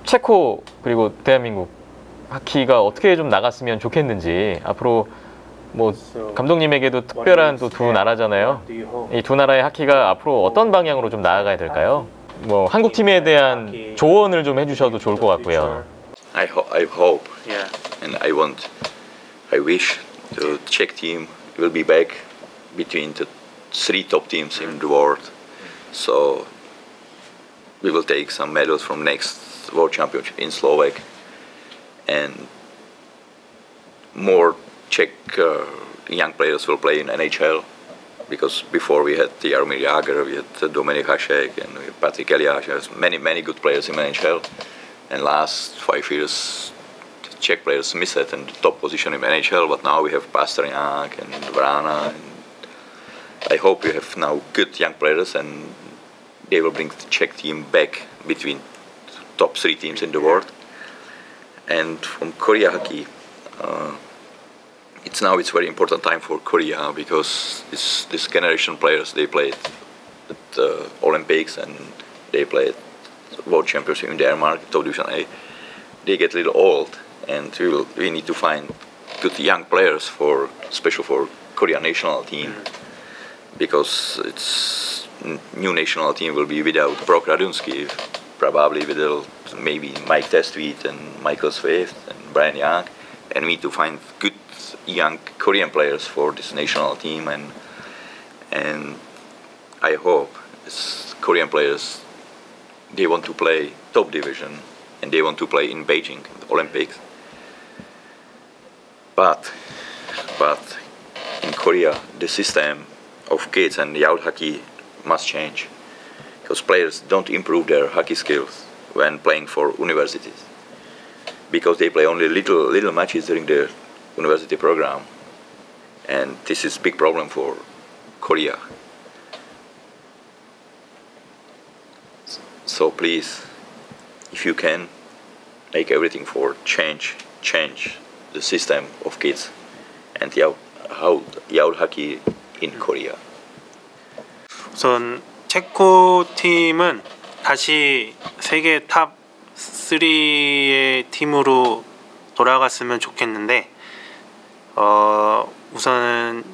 체코 그리고 대한민국 하키가 어떻게 좀 나갔으면 좋겠는지, 앞으로 뭐 감독님에게도 특별한 또 두 나라잖아요. 이 두 나라의 하키가 앞으로 어떤 방향으로 좀 나아가야 될까요? 뭐 한국 팀에 대한 조언을 좀 해주셔도 좋을 것 같고요. I hope Yeah. and I wish the Czech team will be back between the three top teams in the world. So we will take some medals from next World Championship in Slovak, and more Czech young players will play in NHL, because before we had Jaromír Jágr, we had Dominik Hasek, and we had Patrik Eliáš, many good players in NHL. And last 5 years, the Czech players missed it in the top position in NHL, but now we have Pastrňák and Vrana. And I hope we have now good young players, and they will bring the Czech team back between the top 3 teams in the world. And from Korea hockey, it's very important time for Korea, because this generation players, they played at the Olympics and they played World Championship in Denmark, Top Division A. They get a little old, and we need to find good young players especially for Korean national team, because it's new national team will be without Brock Radunsky, probably without maybe Mike Testwit and Michael Swift and Brian Young, and we need to find good young Korean players for this national team, and I hope this Korean players, they want to play top division and they want to play in Beijing Olympics. But in Korea, the system of kids and youth hockey must change, because players don't improve their hockey skills when playing for universities, because they play only little matches during the university program, and this is a big problem for Korea. So please, if you can, make everything for change the system of kids and youth hockey in Korea. 우선 체코 팀은 다시 세계 탑 3의 팀으로 돌아갔으면 좋겠는데, 우선은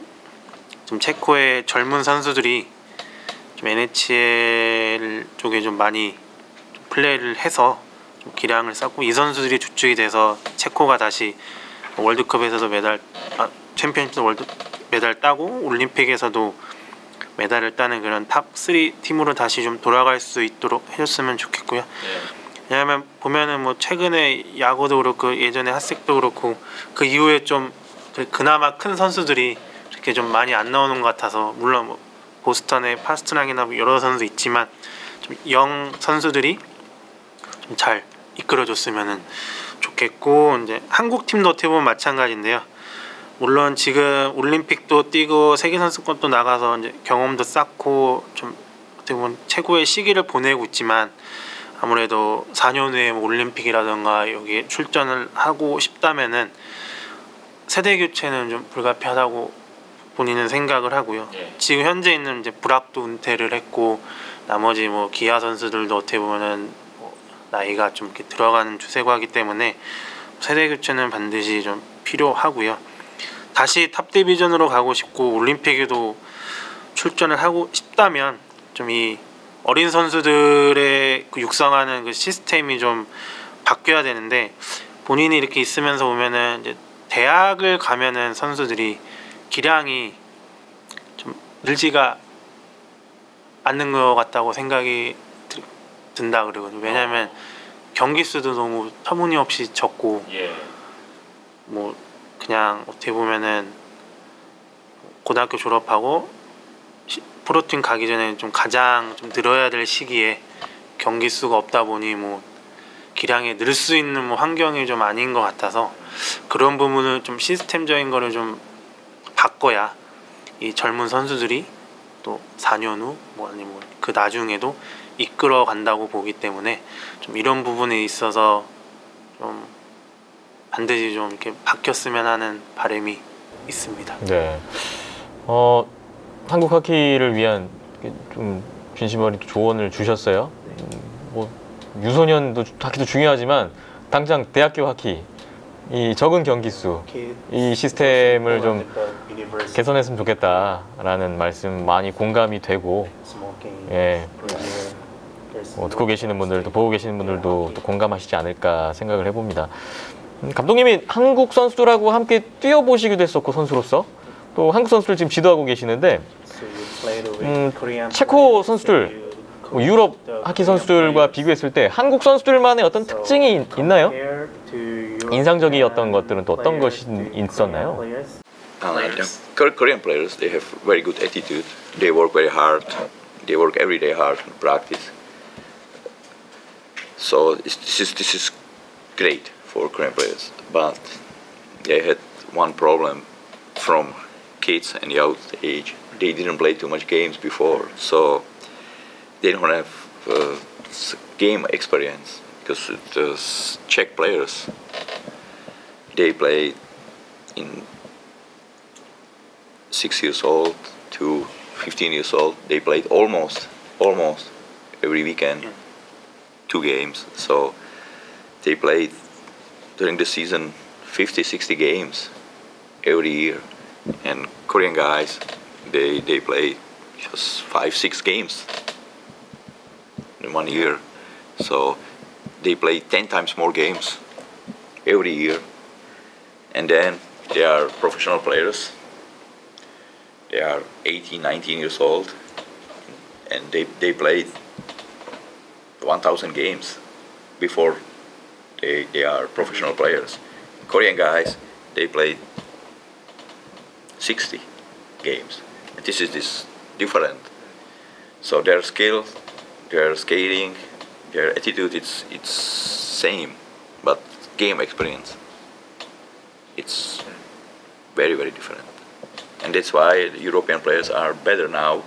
좀 체코의 젊은 선수들이 좀 NHL 쪽에 좀 많이 좀 플레이를 해서 좀 기량을 쌓고 이 선수들이 주축이 돼서 체코가 다시 월드컵에서도 챔피언십 월드 메달 따고 올림픽에서도 메달을 따는 그런 탑3 팀으로 다시 좀 돌아갈 수 있도록 해줬으면 좋겠고요. 왜냐하면 보면은 뭐 최근에 야구도 그렇고 예전에 핫색도 그렇고 그 이후에 좀 그나마 큰 선수들이 이렇게 좀 많이 안 나오는 것 같아서, 물론 뭐 보스턴의 파스트락이나 뭐 여러 선수 있지만 좀 영 선수들이 좀 잘 이끌어줬으면 좋겠고, 이제 한국 팀도 어떻게 보면 마찬가지인데요. 물론 지금 올림픽도 뛰고 세계 선수권도 나가서 이제 경험도 쌓고 좀 어떻게 보면 최고의 시기를 보내고 있지만, 아무래도 4년 후에 뭐 올림픽이라든가 여기에 출전을 하고 싶다면은 세대 교체는 좀 불가피하다고 본인은 생각을 하고요. 지금 현재 있는 이제 브락도 은퇴를 했고, 나머지 뭐 기아 선수들도 어떻게 보면은 뭐 나이가 좀 이렇게 들어가는 추세고 하기 때문에 세대 교체는 반드시 좀 필요하고요. 다시 탑 디비전으로 가고 싶고 올림픽에도 출전을 하고 싶다면 좀 이 어린 선수들의 그 육성하는 그 시스템이 좀 바뀌어야 되는데, 본인이 이렇게 있으면서 보면은 이제 대학을 가면은 선수들이 기량이 좀 늘지가 않는 것 같다고 생각이 든다 그러거든요. 왜냐하면 경기 수도 너무 터무니없이 적고, 뭐 그냥 어떻게 보면은 고등학교 졸업하고 프로팀 가기 전에 좀 가장 좀 늘어야 될 시기에 경기 수가 없다 보니 뭐 기량이 늘 수 있는 뭐 환경이 좀 아닌 것 같아서, 그런 부분을 좀 시스템적인 거를 좀 바꿔야 이 젊은 선수들이 또 4년 후 뭐 아니면 그 나중에도 이끌어 간다고 보기 때문에 좀 이런 부분에 있어서 좀 반드시 좀 이렇게 바뀌었으면 하는 바람이 있습니다. 네. 한국 하키를 위한 좀 진심 어린 조언을 주셨어요. 뭐 유소년도 하키도 중요하지만 당장 대학교 하키 이 적은 경기 수 이 시스템을 좀 개선했으면 좋겠다라는 말씀 많이 공감이 되고, 예. 듣고 계시는 분들도 보고 계시는 분들도 또 공감하시지 않을까 생각을 해봅니다. 감독님이 한국 선수들하고 함께 뛰어보시기도 했었고, 선수로서 또 한국 선수들 지금 지도하고 계시는데 체코 선수들, 유럽 하키 선수들과 비교했을 때 한국 선수들만의 어떤 특징이 있나요? 인상적이었던 것들은 또 어떤 것이 있었나요? Korean players, they have very good attitude. They work very hard. They work every day hard in practice. So this is great for Korean players. But they had one problem from kids and youth age. They didn't play too much games before, so they don't have game experience, because the Czech players, they play in 6 years old to 15 years old. They played almost every weekend 2 games, so they played during the season 50-60 games every year. And Korean guys, they play just 5-6 games in 1 year, so they play 10 times more games every year. And then they are professional players. They are 18-19 years old, and they played 1,000 games before they are professional players. Korean guys, they played 60 games. And this is different. So their skill, their skating, their attitude, it's same, but game experience, it's very, very different. And that's why the European players are better now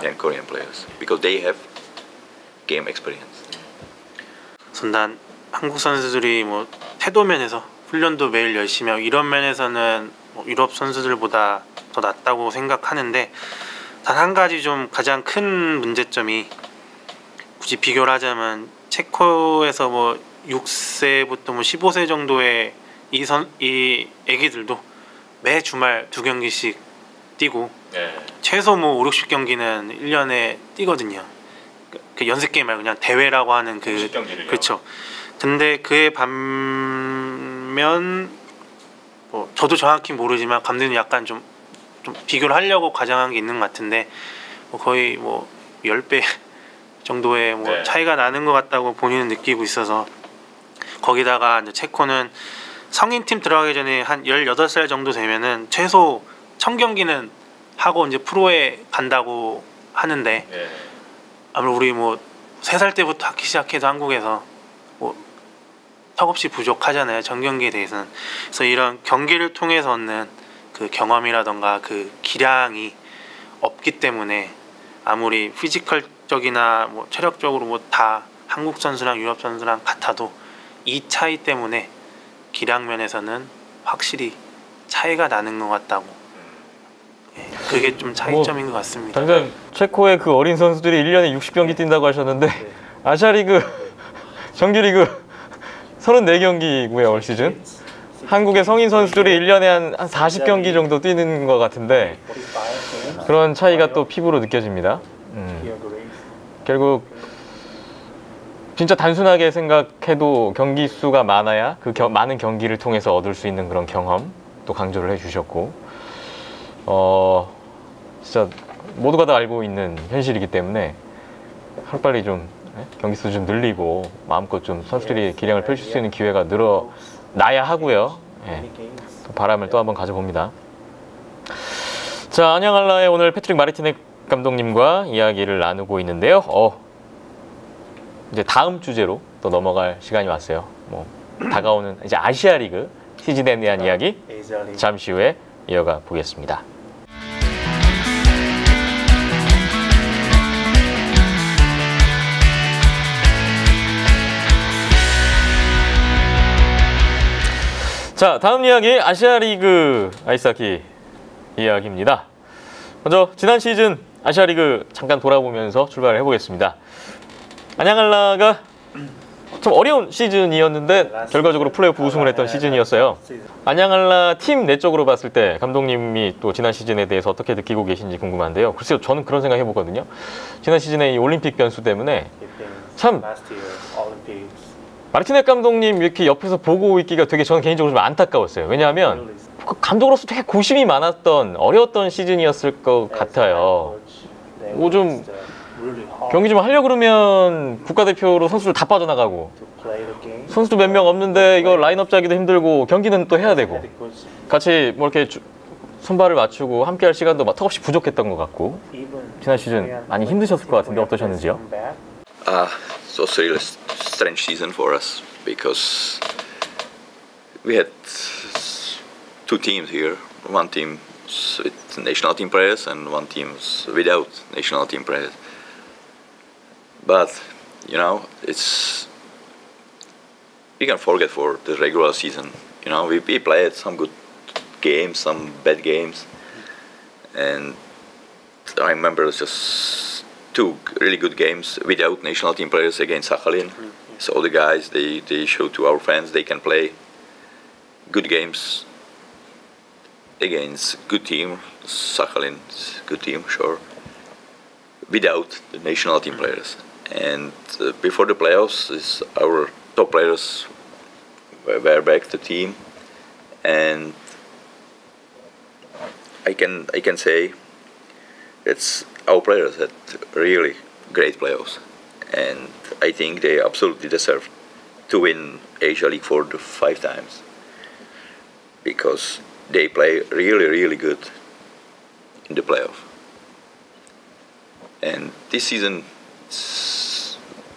than Korean players, because they have game experience. 선단 한국 선수들이 뭐 태도 면에서 훈련도 매일 열심히 하고 이런 면에서는 뭐 유럽 선수들보다 더 낫다고 생각하는데, 단 한 가지 좀 가장 큰 문제점이, 굳이 비교를 하자면 체코에서 뭐 6세부터 뭐 15세 정도의 이 애기들도 매 주말 2경기씩 뛰고 최소 뭐 5, 60경기는 1년에 뛰거든요. 그 연습 게임 말고 그냥 대회라고 하는 그 공식 경기를요? 그렇죠. 근데 그에 반면 뭐 저도 정확히 모르지만 감독님 약간 좀 비교를 하려고 가정한 게 있는 것 같은데 뭐 거의 뭐 10배 정도의 뭐 네. 차이가 나는 것 같다고 본인은 느끼고 있어서 거기다가 이제 체코는 성인팀 들어가기 전에 한 18살 정도 되면은 최소 1000경기는 하고 이제 프로에 간다고 하는데 네. 아무래도 우리 뭐 3살 때부터 하기 시작해도 한국에서 뭐 턱없이 부족하잖아요. 전경기에 대해서는. 그래서 이런 경기를 통해서 얻는 그 경험이라던가 그 기량이 없기 때문에 아무리 피지컬적이나 뭐 체력적으로 뭐 다 한국 선수랑 유럽 선수랑 같아도 이 차이 때문에 기량 면에서는 확실히 차이가 나는 것 같다고. 예, 그게 좀 차이점인 것 같습니다. 당장 체코의 그 어린 선수들이 1년에 60경기 뛴다고 하셨는데 아시아리그 정규리그 34경기고요 올 시즌. 한국의 성인 선수들이 1년에 한 40경기 정도 뛰는 것 같은데 그런 차이가 또 피부로 느껴집니다. 결국 진짜 단순하게 생각해도 경기 수가 많아야 그 많은 경기를 통해서 얻을 수 있는 그런 경험 또 강조를 해주셨고 진짜 모두가 다 알고 있는 현실이기 때문에 하루빨리 좀 경기 수 좀 늘리고 마음껏 좀 선수들이 기량을 펼칠 수 있는 기회가 늘어나야 하고요. 예, 또 바람을 또 한번 가져봅니다. 자, 안양알라의 오늘 패트릭 마르티네 감독님과 이야기를 나누고 있는데요. 이제 다음 주제로 또 넘어갈 시간이 왔어요. 뭐 다가오는 이제 아시아 리그 시즌에 대한 이야기 잠시 후에 이어가 보겠습니다. 자, 다음 이야기 아시아 리그 아이스하키 이야기입니다. 먼저 지난 시즌 아시아 리그 잠깐 돌아보면서 출발을 해보겠습니다. 안양알라가 좀 어려운 시즌이었는데 결과적으로 플레이오프 우승을 했던 시즌이었어요. 안양알라 팀 내적으로 봤을 때 감독님이 또 지난 시즌에 대해서 어떻게 느끼고 계신지 궁금한데요. 글쎄요, 저는 그런 생각 해보거든요. 지난 시즌에 이 올림픽 변수 때문에 참 마르티네 감독님 이렇게 옆에서 보고 있기가 되게 저는 개인적으로 좀 안타까웠어요. 왜냐하면 감독으로서 되게 고심이 많았던 어려웠던 시즌이었을 것 같아요. 뭐 좀 경기 좀 하려고 그러면 국가대표로 선수들 다 빠져나가고 선수도 몇 명 없는데 이거 라인업 짜기도 힘들고 경기는 또 해야 되고 같이 뭐 이렇게 선발을 맞추고 함께 할 시간도 턱없이 부족했던 것 같고 지난 시즌 많이 힘드셨을 것 같은데 어떠셨는지요? It was a really strange season for us because we had two teams here. One team with national team players and one team without national team players. But you know, we can forget for the regular season. You know, we played some good games, some bad games, and I remember just two really good games without national team players against Sakhalin. So the guys they show to our fans they can play good games against good team. Sakhalin's good team, sure, without the national team players. And before the playoffs, our top players were back to the team, and I can say it's our players had really great playoffs, and I think they absolutely deserve to win Asia League for the 5 times because they play really good in the playoff. And this season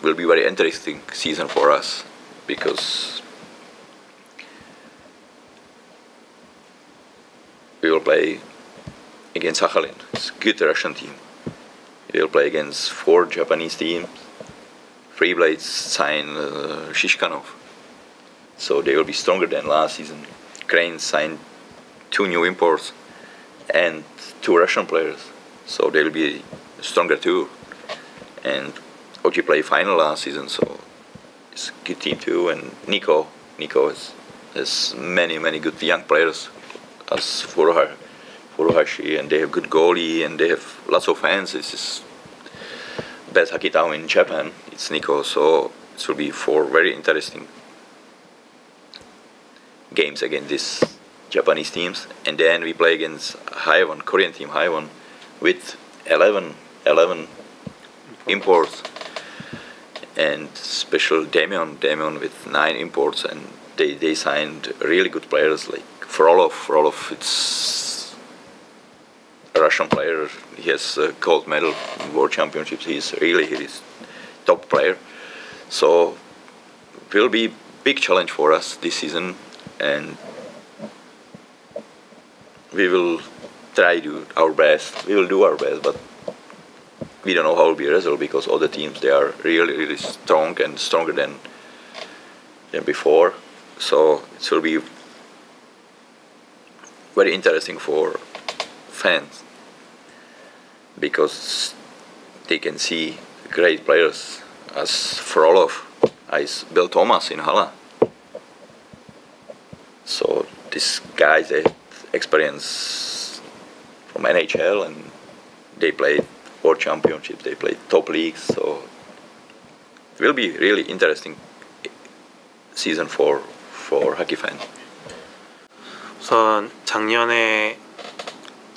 will be very interesting season for us because we will play against Sakhalin. It's a good Russian team. We will play against 4 Japanese teams. Free Blades signed Shishkanov, so they will be stronger than last season. Crane signed 2 new imports and 2 Russian players, so they will be stronger too. And Oji played final last season, so it's a good team too. And Nico has many good young players as Furuhashi, and they have good goalie and they have lots of fans. best hockey town in Japan. It's Nikko, so it will be 4 very interesting games against these Japanese teams. And then we play against Haewon, Korean team Haewon, with 11 imports, and special Damian with 9 imports, and they signed really good players like Frolov. It's a Russian player. He has a gold medal in World Championships. He's top player. So it will be big challenge for us this season, and we will try to do our best. We will do our best, but we don't know how it will be a result, because all the teams, they are really strong and stronger than before. So it will be very interesting for fans, because they can see great players as Frolov, as Bill Thomas in Hala. So these guys, they have experience from NHL, and they played World Championships, they played top leagues, so it will be really interesting season for hockey fans. 우선 작년에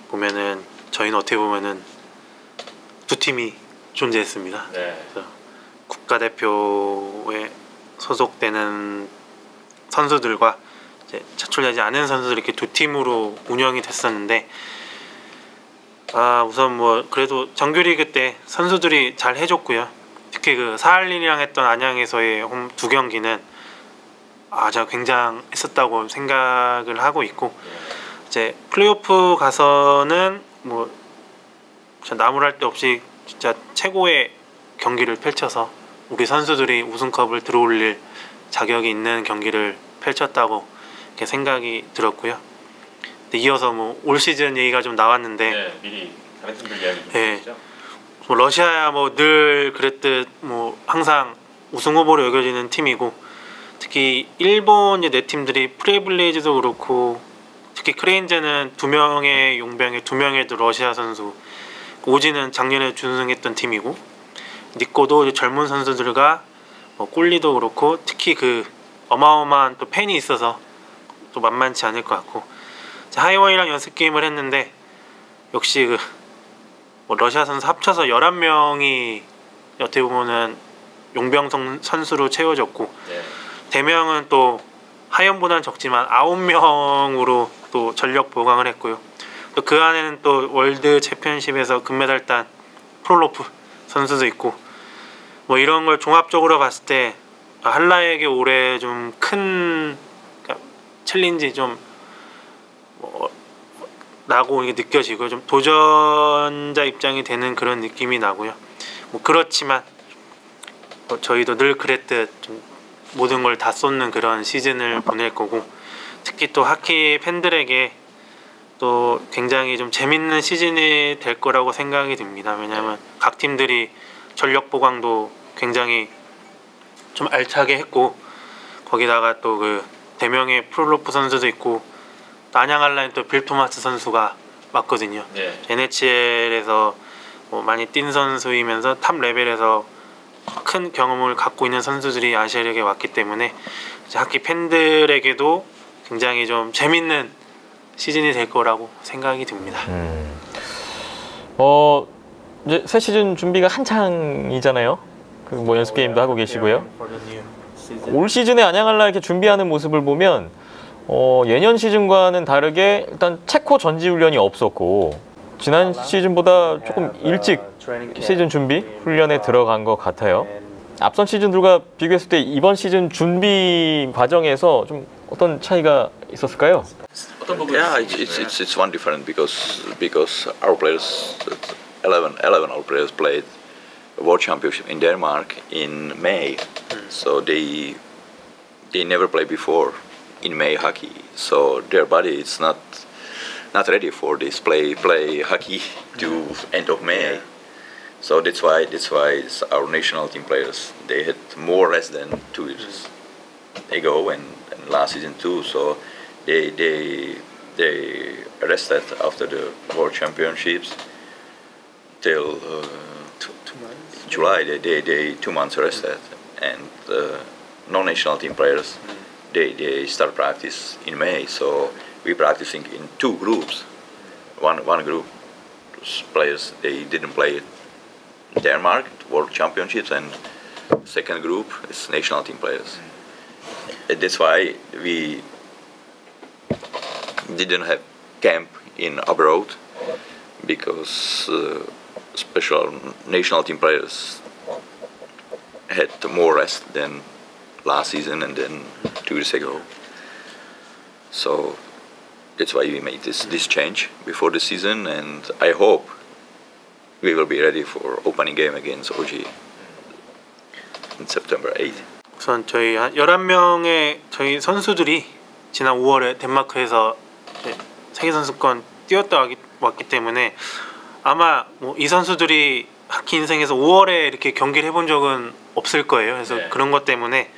보면은 저희는 어떻게 보면은 두 팀이 존재했습니다. 네. 그래서 국가대표에 소속되는 선수들과 이제 차출되지 않은 선수들, 이렇게 두 팀으로 운영이 됐었는데, 우선 뭐 그래도 정규리그 때 선수들이 잘 해줬고요. 특히 그 사할린이랑 했던 안양에서의 홈 2경기는 제가 굉장했었다고 생각을 하고 있고, 이제 플레이오프 가서는 뭐 나무랄 데 없이 진짜 최고의 경기를 펼쳐서 우리 선수들이 우승컵을 들어올릴 자격이 있는 경기를 펼쳤다고 이렇게 생각이 들었고요. 근데 이어서 뭐 올 시즌 얘기가 좀 나왔는데, 네, 미리 다른 팀들 이야기 좀 네. 해주시죠. 뭐 러시아야 뭐 늘 그랬듯 뭐 항상 우승 후보로 여겨지는 팀이고, 특히 일본 네 팀들이 프레이블레이즈도 그렇고, 특히 크레인즈는 2명의 용병에 2명의 러시아 선수, 오지는 작년에 준우승했던 팀이고, 니꼬도 이제 젊은 선수들과 뭐 꼴리도 그렇고, 특히 그 어마어마한 또 팬이 있어서 또 만만치 않을 것 같고, 하이원이랑 연습 게임을 했는데 역시 그 뭐 러시아 선수 합쳐서 11명이 어떻게 보면은 용병 선수로 채워졌고, 네. 대명은 또 하이원보다는 적지만 9명으로 또 전력 보강을 했고요. 또 그 안에는 또 월드 챔피언십에서 금메달 딴 프롤로프 선수도 있고, 뭐 이런 걸 종합적으로 봤을 때 한라에게 올해 좀 큰 챌린지 좀 나고 이게 느껴지고, 좀 도전자 입장이 되는 그런 느낌이 나고요. 뭐 그렇지만 뭐 저희도 늘 그랬듯 좀 모든 걸 다 쏟는 그런 시즌을 보낼 거고, 특히 또 하키 팬들에게 또 굉장히 좀 재밌는 시즌이 될 거라고 생각이 듭니다. 왜냐하면 각 팀들이 전력 보강도 굉장히 좀 알차게 했고, 거기다가 또 그 대명의 프롤로프 선수도 있고, 안양 한라인 또 빌 토마스 선수가 왔거든요. 네. NHL에서 뭐 많이 뛴 선수이면서 탑 레벨에서 큰 경험을 갖고 있는 선수들이 아시아리그에 왔기 때문에 이제 하키 팬들에게도 굉장히 좀 재밌는 시즌이 될 거라고 생각이 듭니다. 이제 새 시즌 준비가 한창이잖아요. 그 뭐 연습 게임도 하고 계시고요. 올 시즌에 안양 한라 이렇게 준비하는 모습을 보면 예년 시즌과는 다르게 일단 체코 전지 훈련이 없었고, 지난 시즌보다 조금 일찍 시즌 준비 훈련에 들어간 것 같아요. 앞선 시즌들과 비교했을 때 이번 시즌 준비 과정에서 좀 어떤 차이가 있었을까요? Yeah, it's one different because our players, 11 our players played a World Championship in Denmark in May, so they never played before in May hockey, so their body is not ready for this play hockey to end of May. So that's why it's our national team players, they had more or less than 2 years ago and last season too. So they rested after the World Championships till 2 months. July they 2 months rested, and non-national team players they start practice in May. So we practicing in 2 groups. One group players they didn't play Denmark World Championships, and second group is national team players. And that's why we didn't have camp in abroad, because special national team players had more rest than last season and then 2 years ago. So that's why we made this change before the season, and I hope we will be ready for opening game against OG in September 8th. 우선 저희 한 11명의 저희 선수들이 지난 5월에 덴마크에서 세계선수권 뛰었다 왔기 때문에 아마 뭐 이 선수들이 하키 인생에서 5월에 이렇게 경기를 해본 적은 없을 거예요. 그래서 네. 그런 것 때문에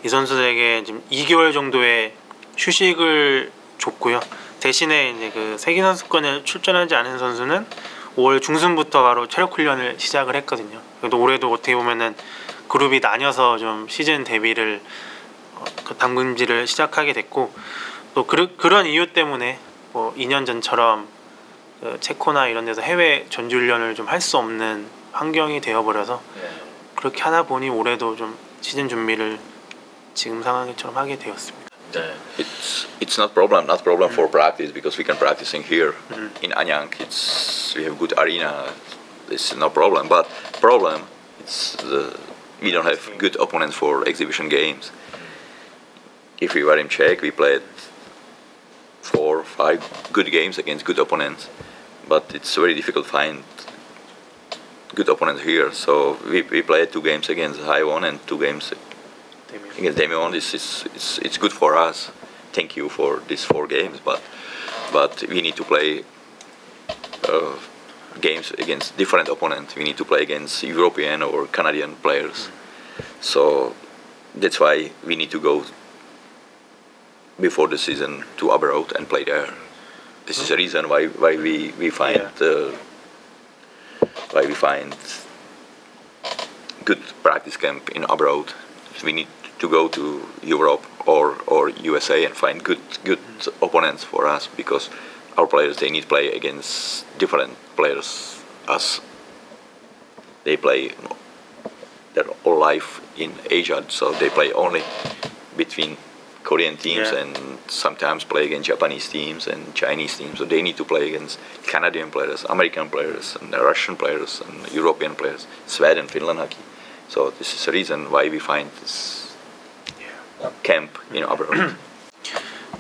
이 선수들에게 지금 2개월 정도의 휴식을 줬고요. 대신에 이제 그 세계선수권에 출전하지 않은 선수는 5월 중순부터 바로 체력 훈련을 시작을 했거든요. 그래도 올해도 어떻게 보면은 그룹이 나뉘어서 좀 시즌 데뷔를 그 담금질을 시작하게 됐고, 또 그런 이유 때문에 뭐 2년 전처럼 그 체코나 이런 데서 해외 전주 훈련을 좀 할 수 없는 환경이 되어버려서 그렇게 하다 보니 올해도 좀 시즌 준비를 지금 상황처럼 하게 되었습니다. It's not problem for practice, because we can practicing here in Anyang. We have good arena. This is no problem. But problem is we don't have good opponents for exhibition games. If we were in Czech, we played 4 or 5 good games against good opponents. But it's very difficult to find good opponents here. So we played 2 games against Haiwon and 2 games against Demion. It's good for us. Thank you for these 4 games, but we need to play games against different opponents. We need to play against European or Canadian players. So that's why we need to go before the season to abroad and play there. This is the reason why we find good practice camp in abroad. We need to go to Europe or USA and find good opponents for us, because our players, they need to play against different players as they play their whole life in Asia, so they play only between Korean teams and sometimes play against Japanese teams and Chinese teams. So they need to play against Canadian players, American players, and Russian players, and European players, Sweden, Finland hockey. So this is the reason why we find this camp in abroad.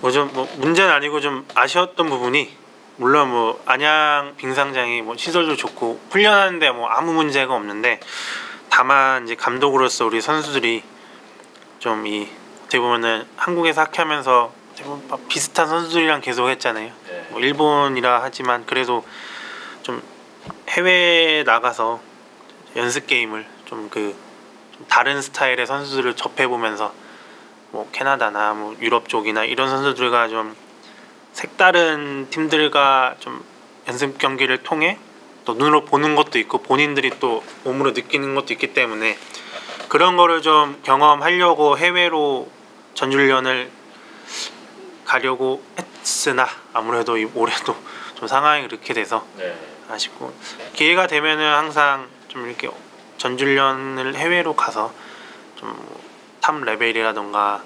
뭐 문제는 아니고 좀 아쉬웠던 부분이, 물론 뭐 안양 빙상장이 뭐 시설도 좋고 훈련하는데 뭐 아무 문제가 없는데, 다만 이제 감독으로서 우리 선수들이 좀 이 어떻게 보면은 한국에서 하키하면서 비슷한 선수들이랑 계속 했잖아요. 뭐 일본이라 하지만 그래도 좀 해외에 나가서 연습 게임을 좀 다른 스타일의 선수들을 접해 보면서 뭐 캐나다나 뭐 유럽 쪽이나 이런 선수들과 좀 색다른 팀들과 좀 연습 경기를 통해 또 눈으로 보는 것도 있고 본인들이 또 몸으로 느끼는 것도 있기 때문에 그런 거를 좀 경험하려고 해외로 전주훈련을 가려고 했으나 아무래도 올해도 좀 상황이 그렇게 돼서 아쉽고, 기회가 되면은 항상 좀 이렇게 전주훈련을 해외로 가서 좀 탑 레벨이라던가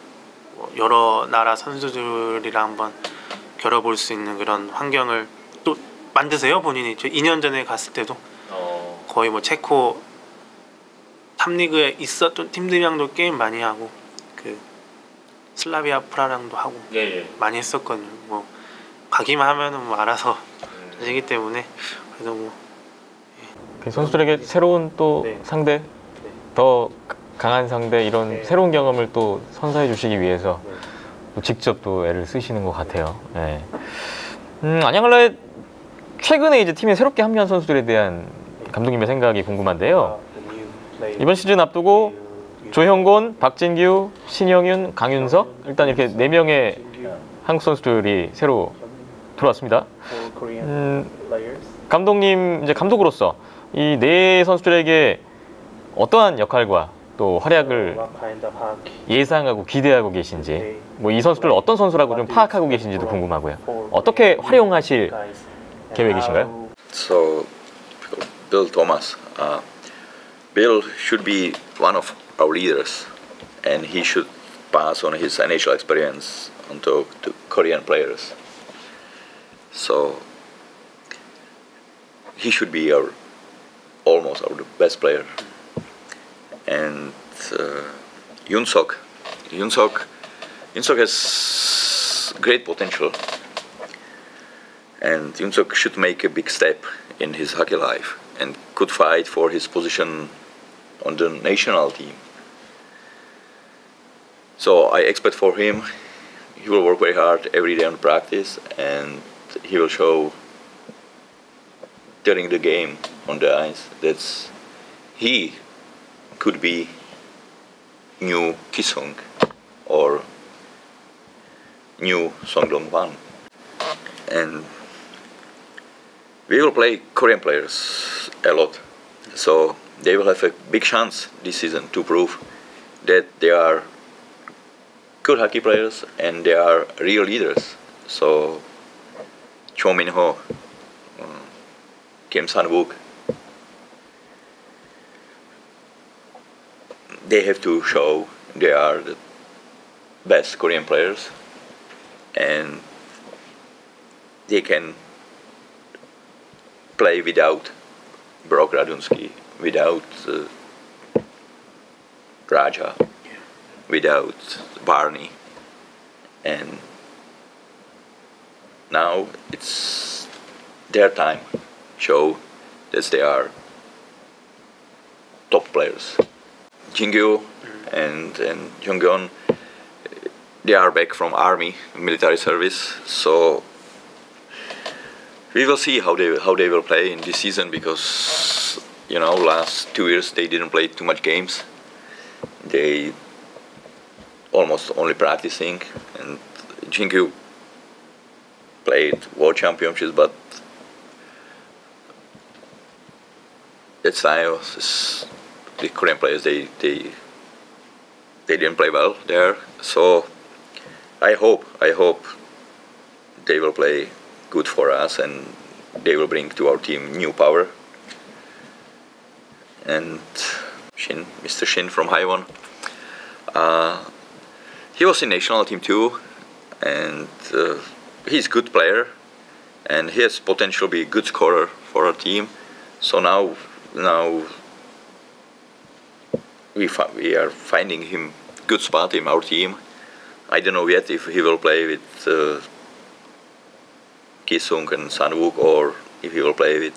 뭐 여러 나라 선수들이랑 한번 겨뤄볼 수 있는 그런 환경을 또 만드세요 본인이. 저 2년 전에 갔을 때도 거의 뭐 체코 탑리그에 있었던 팀들이랑도 게임 많이 하고 그 슬라비아 프라랑도 하고 많이 했었거든요. 뭐 가기만 하면은 뭐 알아서 되기 때문에 그래서 뭐 선수들에게 새로운 또 상대, 더 강한 상대, 이런 새로운 경험을 또 선사해 주시기 위해서 또 직접 또 애를 쓰시는 것 같아요. 안양을라의 최근에 이제 팀에 새롭게 합류한 선수들에 대한 감독님의 생각이 궁금한데요. 이번 시즌 앞두고 조형곤, 박진규, 신영윤, 강윤석, 일단 이렇게 4명의 한국 선수들이 새로 들어왔습니다. 감독님, 이제 감독으로서 이 네 선수들에게 어떠한 역할과 또 활약을 예상하고 기대하고 계신지, 뭐 이 선수들 어떤 선수라고 좀 파악하고 계신지도 궁금하고요. 어떻게 활용하실 계획이신가요? So, Bill Thomas. Bill should be one of our leaders, and he should pass on his NHL experience onto the Korean players. So, he should be almost our best player. And Yunsok has great potential, and Yunsok should make a big step in his hockey life and could fight for his position on the national team. So I expect for him, he will work very hard every day on practice, and he will show during the game on the ice that he could be new Kisung or new Song Dong-hwan. And we will play Korean players a lot, so they will have a big chance this season to prove that they are good hockey players and they are real leaders. So Cho Min-ho, Kim San-wook, they have to show they are the best Korean players, and they can play without Brock Radunsky, without Raja, without Barney. And now it's their time show that they are top players. Jingyu and Jonghyun, they are back from army, military service, so we will see how they will play in this season, because last 2 years they didn't play too much games. They almost only practicing, and Jingyu played world championships, but that time the Korean players they didn't play well there. So I hope they will play good for us, and they will bring to our team new power. And Mr. Shin from Haiwon, he was in national team too, and he's a good player, and he has potential to be a good scorer for our team. So now we are finding him good spot in our team. I don't know yet if he will play with Ki-sung and San-wook, or if he will play with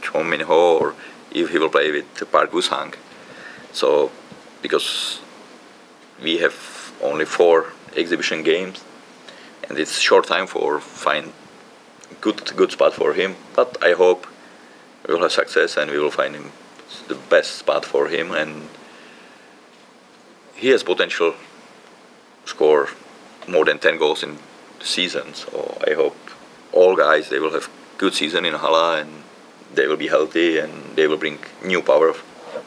Cho Min-ho, or if he will play with Park Woo-sang. So, because we have only 4 exhibition games, and it's short time for find good spot for him. But I hope we will have success, and we will find him the best spot for him. And he has potential to score more than 10 goals in the season. So I hope all guys, they will have good season in Hala, and they will be healthy, and they will bring new power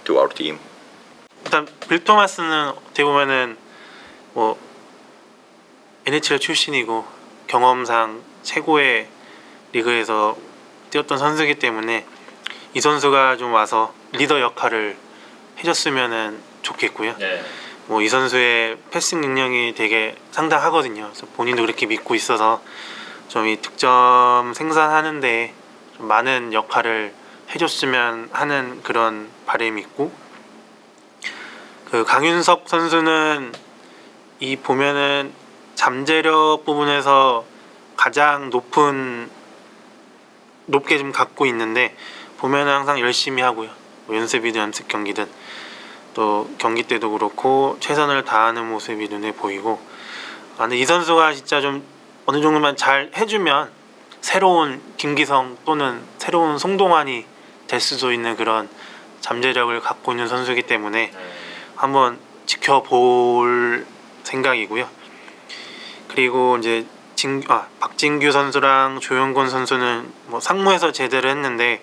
to our team. 일단 빌 토마스는 어떻게 보면은 뭐 NHL 출신이고 경험상 최고의 리그에서 뛰었던 선수이기 때문에 이 선수가 좀 와서 리더 역할을 해줬으면은 좋겠고요. 네. 뭐 이 선수의 패싱 능력이 되게 상당하거든요. 그래서 본인도 그렇게 믿고 있어서 좀 이 득점 생산하는데 좀 많은 역할을 해줬으면 하는 그런 바람이 있고, 그 강윤석 선수는 이 보면은 잠재력 부분에서 가장 높게 좀 갖고 있는데, 보면은 항상 열심히 하고요. 뭐 연습이든 연습 경기든 또 경기 때도 그렇고 최선을 다하는 모습이 눈에 보이고, 근데 이 선수가 진짜 좀 어느 정도만 잘 해주면 새로운 김기성 또는 새로운 송동환이 될 수도 있는 그런 잠재력을 갖고 있는 선수이기 때문에 한번 지켜볼 생각이고요. 그리고 이제 박진규 선수랑 조영권 선수는 뭐 상무에서 제대를 했는데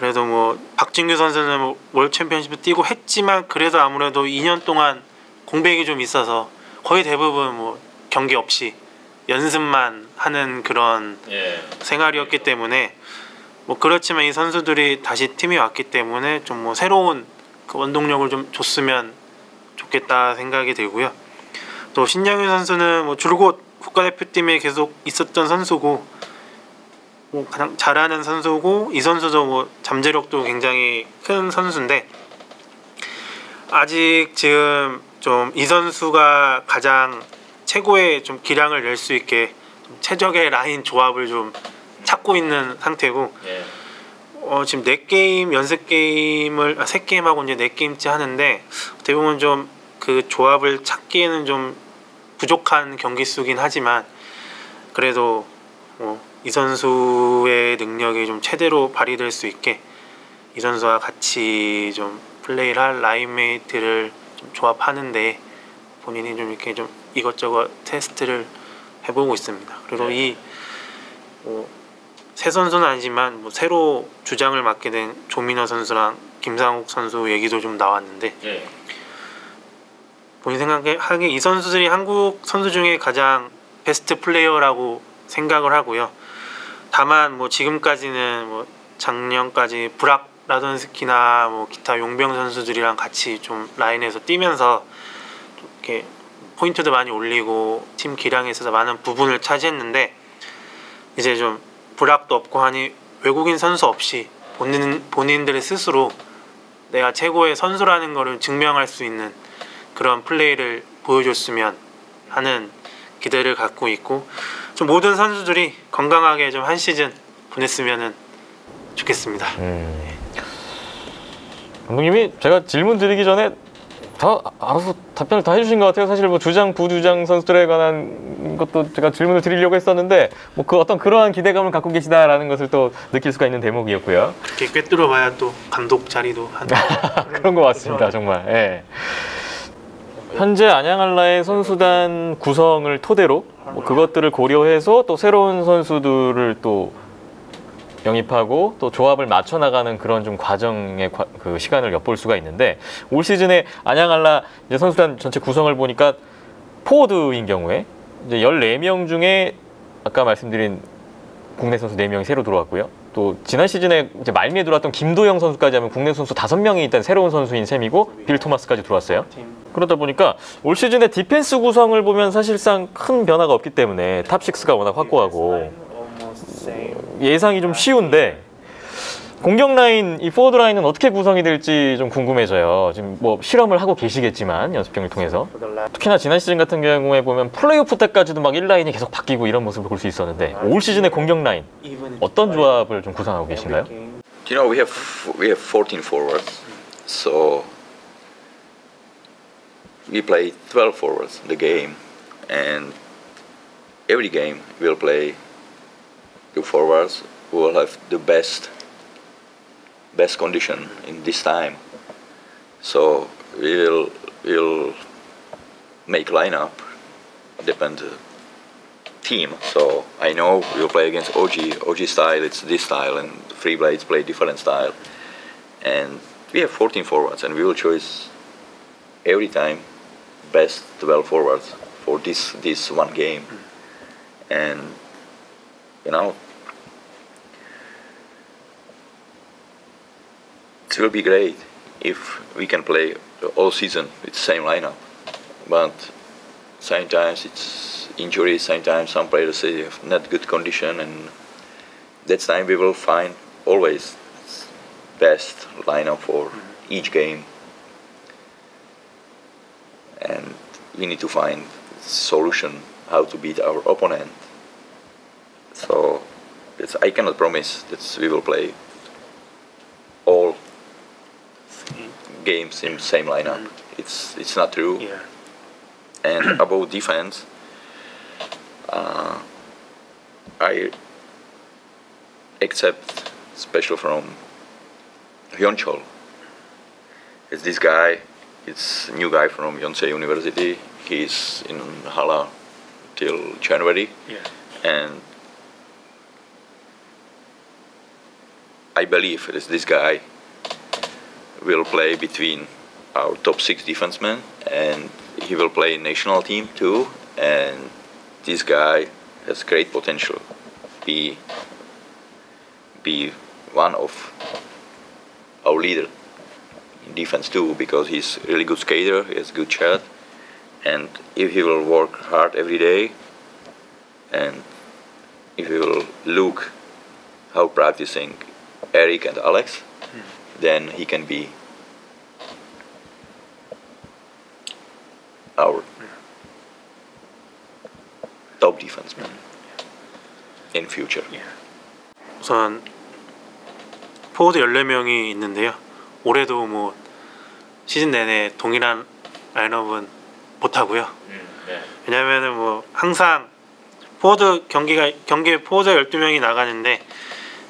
그래도 뭐 박진규 선수는 뭐 월드 챔피언십을 뛰고 했지만 그래도 아무래도 2년 동안 공백이 좀 있어서 거의 대부분 뭐 경기 없이 연습만 하는 그런 생활이었기 때문에 뭐 그렇지만 이 선수들이 다시 팀에 왔기 때문에 좀 뭐 새로운 그 원동력을 좀 줬으면 좋겠다 생각이 들고요. 또 신영윤 선수는 뭐 줄곧 국가대표팀에 계속 있었던 선수고 뭐 가장 잘하는 선수고 이 선수도 뭐 잠재력도 굉장히 큰 선수인데 아직 지금 좀 이 선수가 가장 최고의 좀 기량을 낼 수 있게 좀 최적의 라인 조합을 좀 찾고 있는 상태고 지금 4게임 연습 게임을 3게임 하고 이제 4게임째 하는데 대부분 좀 그 조합을 찾기에는 좀 부족한 경기 수긴 하지만 그래도 이 선수의 능력이 좀 최대로 발휘될 수 있게 이 선수와 같이 좀 플레이를 할 라인메이트를 좀 조합하는데 본인이 좀 이렇게 좀 이것저것 테스트를 해보고 있습니다. 그리고 이 새 선수는 아니지만 뭐 새로 주장을 맡게 된 조민호 선수랑 김상욱 선수 얘기도 좀 나왔는데 본인 생각하기에 이 선수들이 한국 선수 중에 가장 베스트 플레이어라고 생각을 하고요. 다만 뭐 지금까지는 뭐 작년까지 브락 라돈스키나 뭐 기타 용병 선수들이랑 같이 좀 라인에서 뛰면서 이렇게 포인트도 많이 올리고 팀 기량에 있어서 많은 부분을 차지했는데 이제 좀 브락도 없고 하니 외국인 선수 없이 본인들의 스스로 내가 최고의 선수라는 것을 증명할 수 있는 그런 플레이를 보여줬으면 하는 기대를 갖고 있고 좀 모든 선수들이 건강하게 좀 한 시즌 보냈으면 좋겠습니다. 감독님이 제가 질문 드리기 전에 다 알아서 답변을 다 해주신 것 같아요. 사실 뭐 주장, 부주장 선수들에 관한 것도 제가 질문을 드리려고 했었는데 뭐 그 어떤 그러한 기대감을 갖고 계시다라는 것을 또 느낄 수가 있는 대목이었고요. 이렇게 꿰뚫어봐야 또 감독 자리도 하는 그런 것 같습니다, 정말. 예. 현재 안양알라의 선수단 구성을 토대로 뭐 그것들을 고려해서 또 새로운 선수들을 또 영입하고 또 조합을 맞춰 나가는 그런 좀 과정의 그 시간을 엿볼 수가 있는데 올 시즌에 안양알라 이제 선수단 전체 구성을 보니까 포워드인 경우에 이제 14명 중에 아까 말씀드린 국내 선수 4명이 새로 들어왔고요. 또 지난 시즌에 이제 말미에 들어왔던 김도영 선수까지 하면 국내 선수 5명이 일단 새로운 선수인 셈이고 빌 토마스까지 들어왔어요. 그러다 보니까 올 시즌에 디펜스 구성을 보면 사실상 큰 변화가 없기 때문에 탑6가 워낙 확고하고 예상이 좀 쉬운데 공격 라인, 이 포워드 라인은 어떻게 구성이 될지 좀 궁금해져요. 지금 뭐 실험을 하고 계시겠지만 연습경을 통해서 특히나 지난 시즌 같은 경우에 보면 플레이오프 때까지도 막 1라인이 계속 바뀌고 이런 모습을 볼 수 있었는데 올 시즌의 공격 라인 어떤 조합을 좀 구성하고 계신가요? You know, we have 14 forwards, so we play 12 forwards in the game, and every game we'll play 2 forwards who will have the best condition in this time. So we'll make lineup depend team. So I know we'll play against OG style, it's this style, and Free Blades play different style. And we have 14 forwards, and we will choose every time best 12 forwards for this one game. And you know, it will be great if we can play all season with the same lineup. But sometimes it's injuries, sometimes some players have not good condition, and that time we will find always best lineup for each game. And we need to find solution how to beat our opponent. So I cannot promise that we will play all games in the same lineup. It's not true. Yeah. And about defense, I accept special from Hyunchol. It's this guy. It's a new guy from Yonsei University. He's in Hala till January. Yeah. And I believe this guy will play between our top 6 defensemen, and he will play national team too. And this guy has great potential. Be one of our leader in defense too, because he's really good skater. He has good shot, and if he will work hard every day, and if he will look how practicing Eric and Alex, then he can be our top defenseman in future. 우선 포워드 14명이 있는데요. 올해도 뭐 시즌 내내 동일한 라인업은 못하고요. 왜냐면은 뭐 항상 포워드 경기에 포워드 12명이 나가는데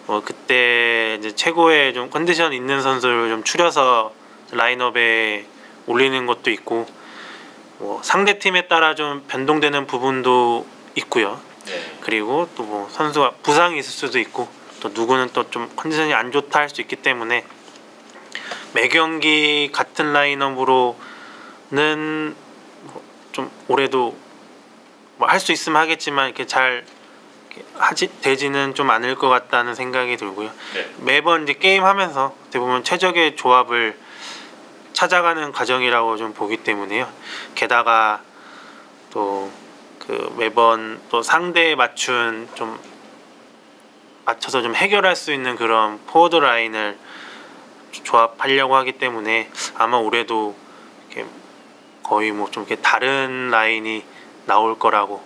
뭐 그때 이제 최고의 좀 컨디션 있는 선수를 좀 추려서 라인업에 올리는 것도 있고, 뭐 상대 팀에 따라 좀 변동되는 부분도 있고요. 그리고 또 뭐 선수가 부상이 있을 수도 있고, 또 누구는 또 좀 컨디션이 안 좋다 할 수 있기 때문에 매 경기 같은 라인업으로는 좀 올해도 뭐 할 수 있으면 하겠지만 이렇게 잘 되지는 좀 않을 것 같다는 생각이 들고요. 매번 이제 게임 하면서 대부분 최적의 조합을 찾아가는 과정이라고 좀 보기 때문에요. 게다가 또 그 매번 또 상대에 맞춰서 좀 해결할 수 있는 그런 포워드 라인을 조합하려고 하기 때문에 아마 올해도 이렇게 거의 뭐 좀 이렇게 다른 라인이 나올 거라고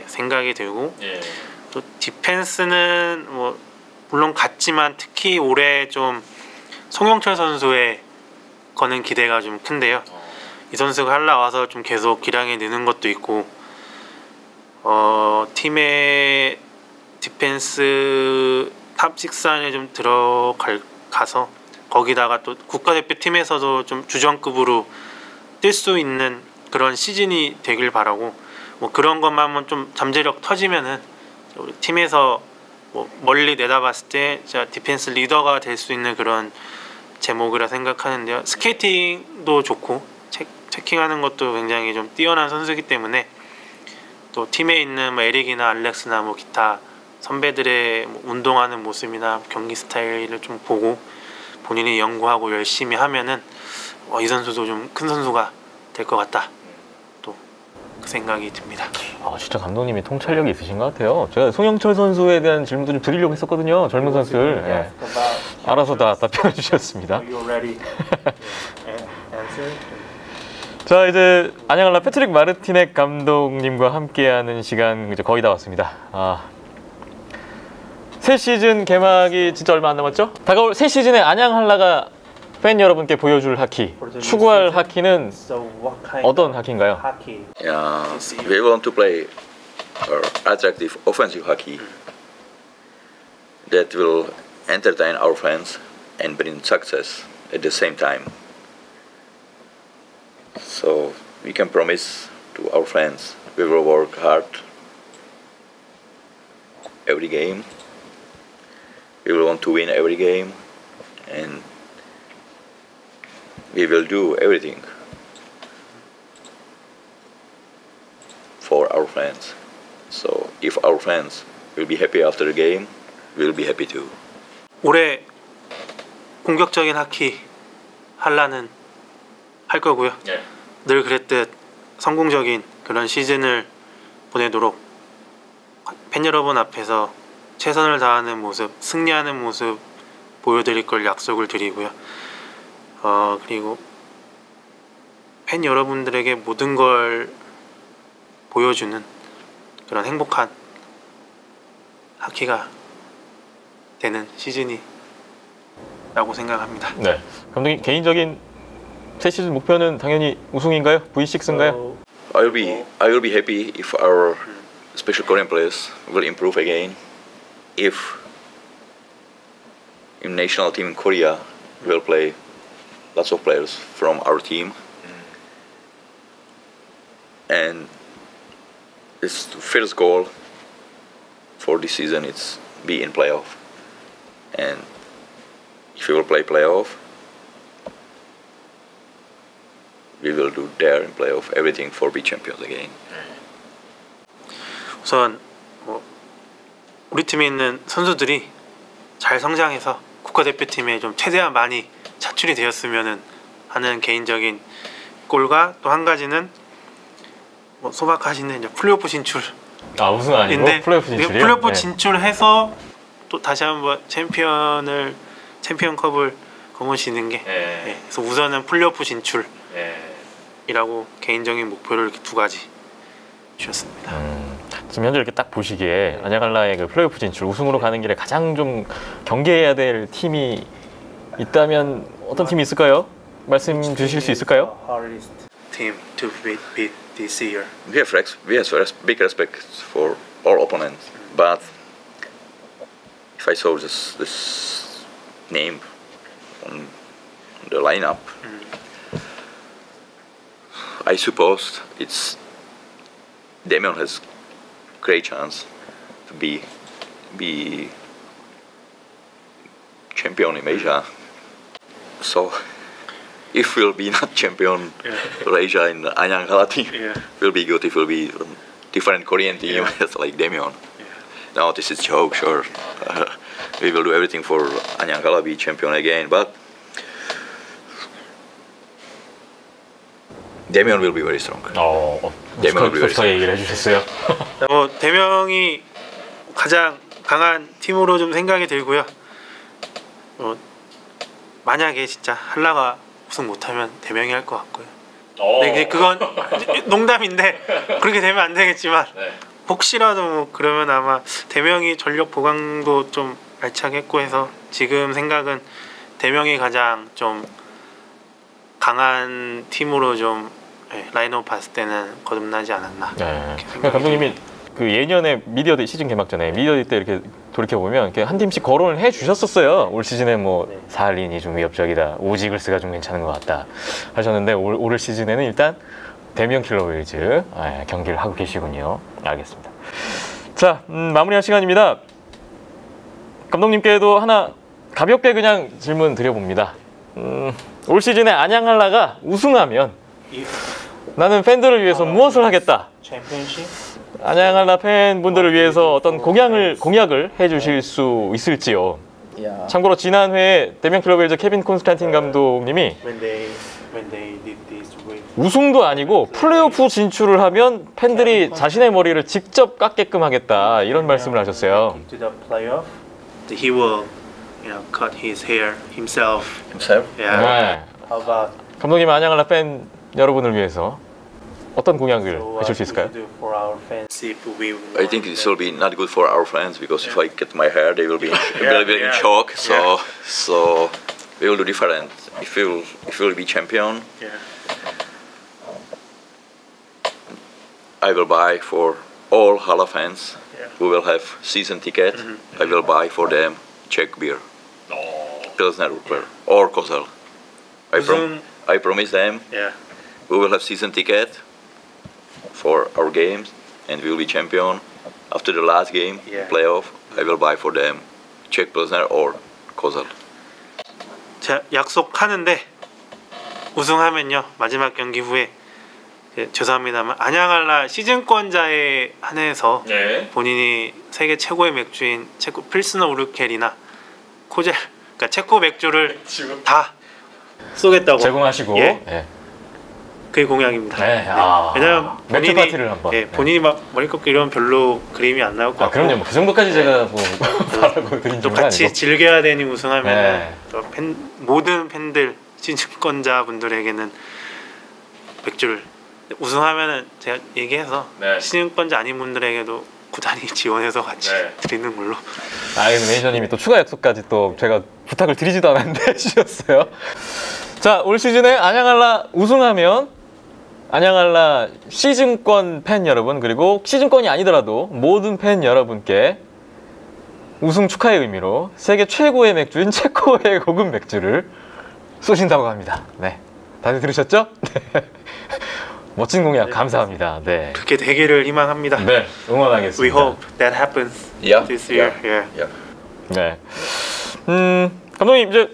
생각이 들고, 또 디펜스는 뭐 물론 같지만 특히 올해 좀 송영철 선수의 거는 기대가 좀 큰데요. 이 선수가 올라와서 좀 계속 기량이 느는 것도 있고, 팀의 디펜스 탑 6 안에 좀 들어가서 거기다가 또 국가대표팀에서도 좀 주전급으로 뛸 수 있는 그런 시즌이 되길 바라고, 뭐 그런 것만 한번 좀 잠재력 터지면은 우리 팀에서 뭐 멀리 내다봤을 때 진짜 디펜스 리더가 될 수 있는 그런 제목이라 생각하는데요. 스케이팅도 좋고 체킹하는 것도 굉장히 좀 뛰어난 선수이기 때문에 또 팀에 있는 뭐 에릭이나 알렉스나 뭐 기타 선배들의 뭐 운동하는 모습이나 경기 스타일을 좀 보고 본인이 연구하고 열심히 하면은 이 선수도 좀 큰 선수가 될 것 같다, 또 그 생각이 듭니다. 진짜 감독님이 통찰력이 있으신 것 같아요. 제가 송영철 선수에 대한 질문도 좀 드리려고 했었거든요. 젊은 선수들. 알아서 다 답변해 주셨습니다. 자, 이제 안양알라 패트릭 마르티넥 감독님과 함께하는 시간 이제 거의 다 왔습니다. 새 시즌 개막이 진짜 얼마 안 남았죠? 다가올 새 시즌에 안양알라가 팬 여러분께 보여줄 하키, 추구할 하키는 어떤 하키인가요? We want to play attractive offensive hockey that will entertain our fans and bring success at the same time. So we can promise to our fans we will work hard every game. We will want to win every game, and we will do everything for our fans. So if our fans will be happy after the game, we'll be happy too. 올해 공격적인 하키 할라는 할 거고요. 늘 그랬듯 성공적인 그런 시즌을 보내도록 팬 여러분 앞에서 최선을 다하는 모습, 승리하는 모습 보여드릴 걸 약속을 드리고요. 그리고 팬 여러분들에게 모든 걸 보여주는 그런 행복한 하키가 되는 시즌이라고 생각합니다. 네, 감독님 개인적인 새 시즌 목표는 당연히 우승인가요? V6인가요? I will be happy if our special Korean players will improve again. If in national team in Korea will play lots of players from our team, and this first goal for this season is be in playoff, and if we will play playoff, we will do there in playoff everything for be champions again. 우선 뭐 우리 팀에 있는 선수들이 잘 성장해서 국가대표팀에 좀 최대한 많이 차출이 되었으면 하는 개인적인 골과 또 한 가지는 뭐 소박하시는 이제 플레이오프 진출. 아 우승 아니고 플레이오프 진출이요? 플레이오프 진출해서 또 다시 한번 챔피언컵을 거머쥐는 게 그래서 우선은 플레이오프 진출이라고 개인적인 목표를 이렇게 두 가지 주셨습니다. 지금 현재 이렇게 딱 보시기에 안양알라의 그 플레이오프 진출 우승으로 가는 길에 가장 좀 경계해야 될 팀이 있다면 어떤 팀이 있을까요? 말씀 주실 수 있을까요? Hardest team to beat this year. We have big respect for all opponents, but if I saw this name on the lineup, I suppose it's Damian has great chance to be champion in Asia. So if we'll be not champion for Asia in Anyang Kala team, will be good if we'll be different Korean team like Damian. No, this is joke, sure. We will do everything for Anyang Kala be champion again, but Damian will be very strong. 무스커 얘기를 해주셨어요. 대명이 가장 강한 팀으로 좀 생각이 들고요. 만약에 진짜 한라가 우승 못하면 대명이 할 것 같고요. 네, 그건 농담인데 그렇게 되면 안 되겠지만 혹시라도 뭐 그러면 아마 대명이 전력 보강도 좀 알차게 했고 해서 지금 생각은 대명이 가장 좀 강한 팀으로 좀 라인업 봤을 때는 거듭나지 않았나. 그러니까 감독님이 그 예년에 미디어데이 시즌 개막 전에 미디어데이 때 이렇게 돌이켜 보면 이렇게 한 팀씩 거론을 해 주셨었어요. 올 시즌에 뭐 사할린이 좀 위협적이다, 오지글스가 좀 괜찮은 것 같다 하셨는데 올 시즌에는 일단 대명 킬러웨일즈 경기를 하고 계시군요. 알겠습니다. 자 마무리할 시간입니다. 감독님께도 하나 가볍게 그냥 질문 드려봅니다. 올 시즌에 안양한라가 우승하면 나는 팬들을 위해서 무엇을 하겠다. 안양한라 팬분들을 위해서 어떤 공약을 해주실 수 있을지요. 참고로 지난 회에 대명 킬러웨일즈 케빈 콘스탄틴 감독님이 우승도 아니고 플레이오프 진출을 하면 팬들이 자신의 머리를 직접 깎게끔 하겠다 이런 말씀을 하셨어요. He will, cut his hair himself. 네. 감독님 안양한라 팬 여러분을 위해서 어떤 공약을 해줄 수 있을까요? I think this will be not good for our fans because if I get my hair, they will be in shock. So we will do different. If we will be champion, I will buy for all Hala fans who will have season ticket. I will buy for them Czech beer, Pilsner or Kozel. I promise them. We will have season ticket for our games and we will be champion. After the last game, playoff, I will buy for them Czech Pilsner or Kozel. 제가 약속하는데 우승하면요 마지막 경기 후에 죄송합니다만 안양한라 시즌권자에 한해서 본인이 세계 최고의 맥주인 체코 필스너 우르켈이나 코젤 그러니까 체코 맥주를 다 쏘겠다고 제공하시고 그게 공약입니다. 왜냐면 맥주 파티를 한번 본인이 막 머리 꺾기 이런 별로 그림이 안 나올 것 같고 그럼요. 그 정도까지 제가 뭐 바라고 드린 또 건 같이 아니고. 즐겨야 되니 우승하면 또 모든 팬들 시즌권자 분들에게는 맥주를 우승하면은 제가 얘기해서 시즌권자 아닌 분들에게도 구단이 지원해서 같이 드리는 걸로. 매니저님이 또 추가 약속까지 또 제가 부탁을 드리지도 않았는데 해주셨어요. 자, 올 시즌에 안양한라 우승하면 안양한라 시즌권 팬 여러분 그리고 시즌권이 아니더라도 모든 팬 여러분께 우승 축하의 의미로 세계 최고의 맥주인 체코의 고급 맥주를 쏘신다고 합니다. 네, 다들 들으셨죠? 네. 멋진 공약 감사합니다. 네. 그렇게 되기를 희망합니다. 네, 응원하겠습니다. We hope that happens this year. 네. 감독님 이제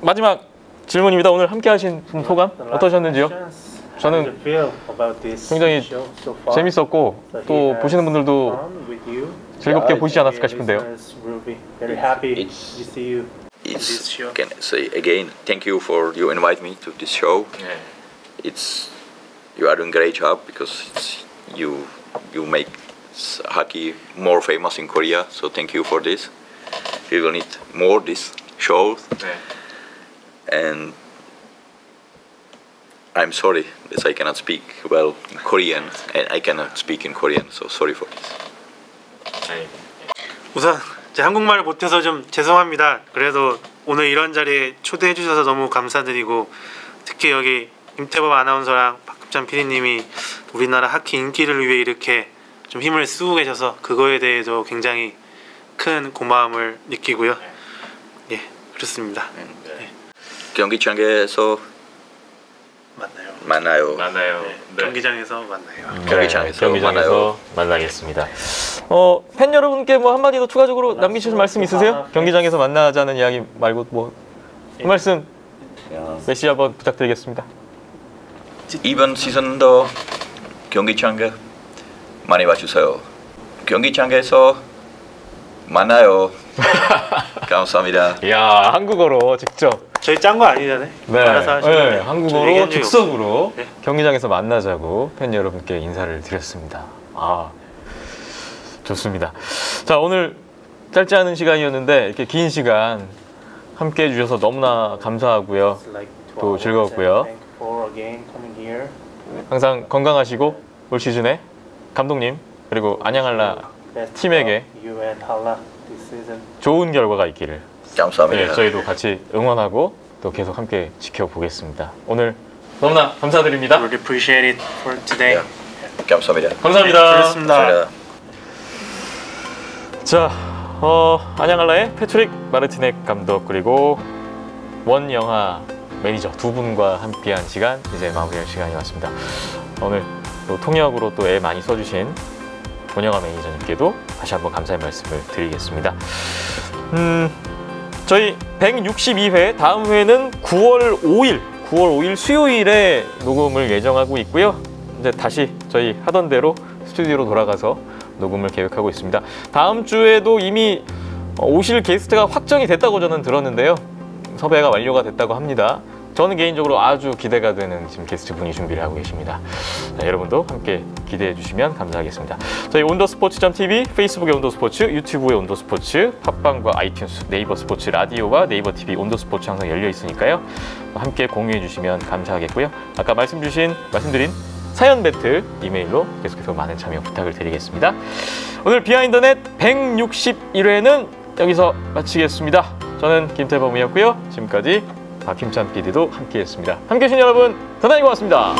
마지막 질문입니다. 오늘 함께 하신 소감 어떠셨는지요? 저는 굉장히 재밌었고 또 보시는 분들도 즐겁게 보시지 않았을까 싶은데요. It's can I say again, thank you for you invite me to this show. It's you are doing great job because it's, you make hockey more famous in Korea. So thank you for this. We will need more this shows. And I'm sorry that I cannot speak well in Korean and I cannot speak in Korean. So sorry for this. 우선 제 한국말을 못해서 좀 죄송합니다. 그래도 오늘 이런 자리에 초대해 주셔서 너무 감사드리고 특히 여기 김태범 아나운서랑 박급찬 PD님이 우리나라 하키 인기를 위해 이렇게 좀 힘을 쓰고 계셔서 그거에 대해서 굉장히 큰 고마움을 느끼고요. 예, 그렇습니다. 경기장에서 만나요. 경기장에서 만나요. 경기장에서 만나겠습니다. 팬 여러분께 뭐 한마디 더 추가적으로 남기실 말씀 있으세요? 경기장에서 만나자는 이야기 말고 뭐 한 말씀 메시 한번 부탁드리겠습니다. 이번 시즌도 경기장에 많이 와주세요. 경기장에서 만나요. 감사합니다. 이야, 한국어로 직접. 저희 짠 거 아니잖아요. 네, 알아서 하시면 네, 돼요. 한국어로 즉석으로 네. 경기장에서 만나자고 팬 여러분께 인사를 드렸습니다. 아, 좋습니다. 자, 오늘 짧지 않은 시간이었는데 이렇게 긴 시간 함께 해주셔서 너무나 감사하고요. 또 즐거웠고요. 항상 건강하시고 올 시즌에 감독님 그리고 안양할라 팀에게 좋은 결과가 있기를 감사합니다. 네, 저희도 같이 응원하고 또 계속 함께 지켜보겠습니다. 오늘 너무나 감사드립니다. Really appreciate it for today. 감사합니다. 감사합니다. 그렇습니다. 자, 안양할라의 패트릭 마르티넥 감독 그리고 원영하 매니저 두 분과 함께한 시간 이제 마무리할 시간이 왔습니다. 오늘 또 통역으로 또 애 많이 써주신 원영하 매니저님께도 다시 한번 감사의 말씀을 드리겠습니다. 저희 162회 다음 회는 9월 5일 수요일에 녹음을 예정하고 있고요. 이제 다시 저희 하던 대로 스튜디오로 돌아가서 녹음을 계획하고 있습니다. 다음 주에도 이미 오실 게스트가 확정이 됐다고 저는 들었는데요. 섭외가 완료가 됐다고 합니다. 저는 개인적으로 아주 기대가 되는 지금 게스트분이 준비를 하고 계십니다. 자, 여러분도 함께 기대해 주시면 감사하겠습니다. 저희 온더스포츠.tv, 페이스북의 온더스포츠, 유튜브의 온더스포츠, 팟빵과 아이튠스, 네이버 스포츠 라디오와 네이버 TV 온더스포츠 항상 열려 있으니까요. 함께 공유해 주시면 감사하겠고요. 아까 말씀드린 사연 배틀 이메일로 계속해서 많은 참여 부탁을 드리겠습니다. 오늘 비하인드넷 161회는 여기서 마치겠습니다. 저는 김태범이었고요. 지금까지 박힘찬 PD도 함께했습니다. 함께해 주신 여러분 대단히 고맙습니다.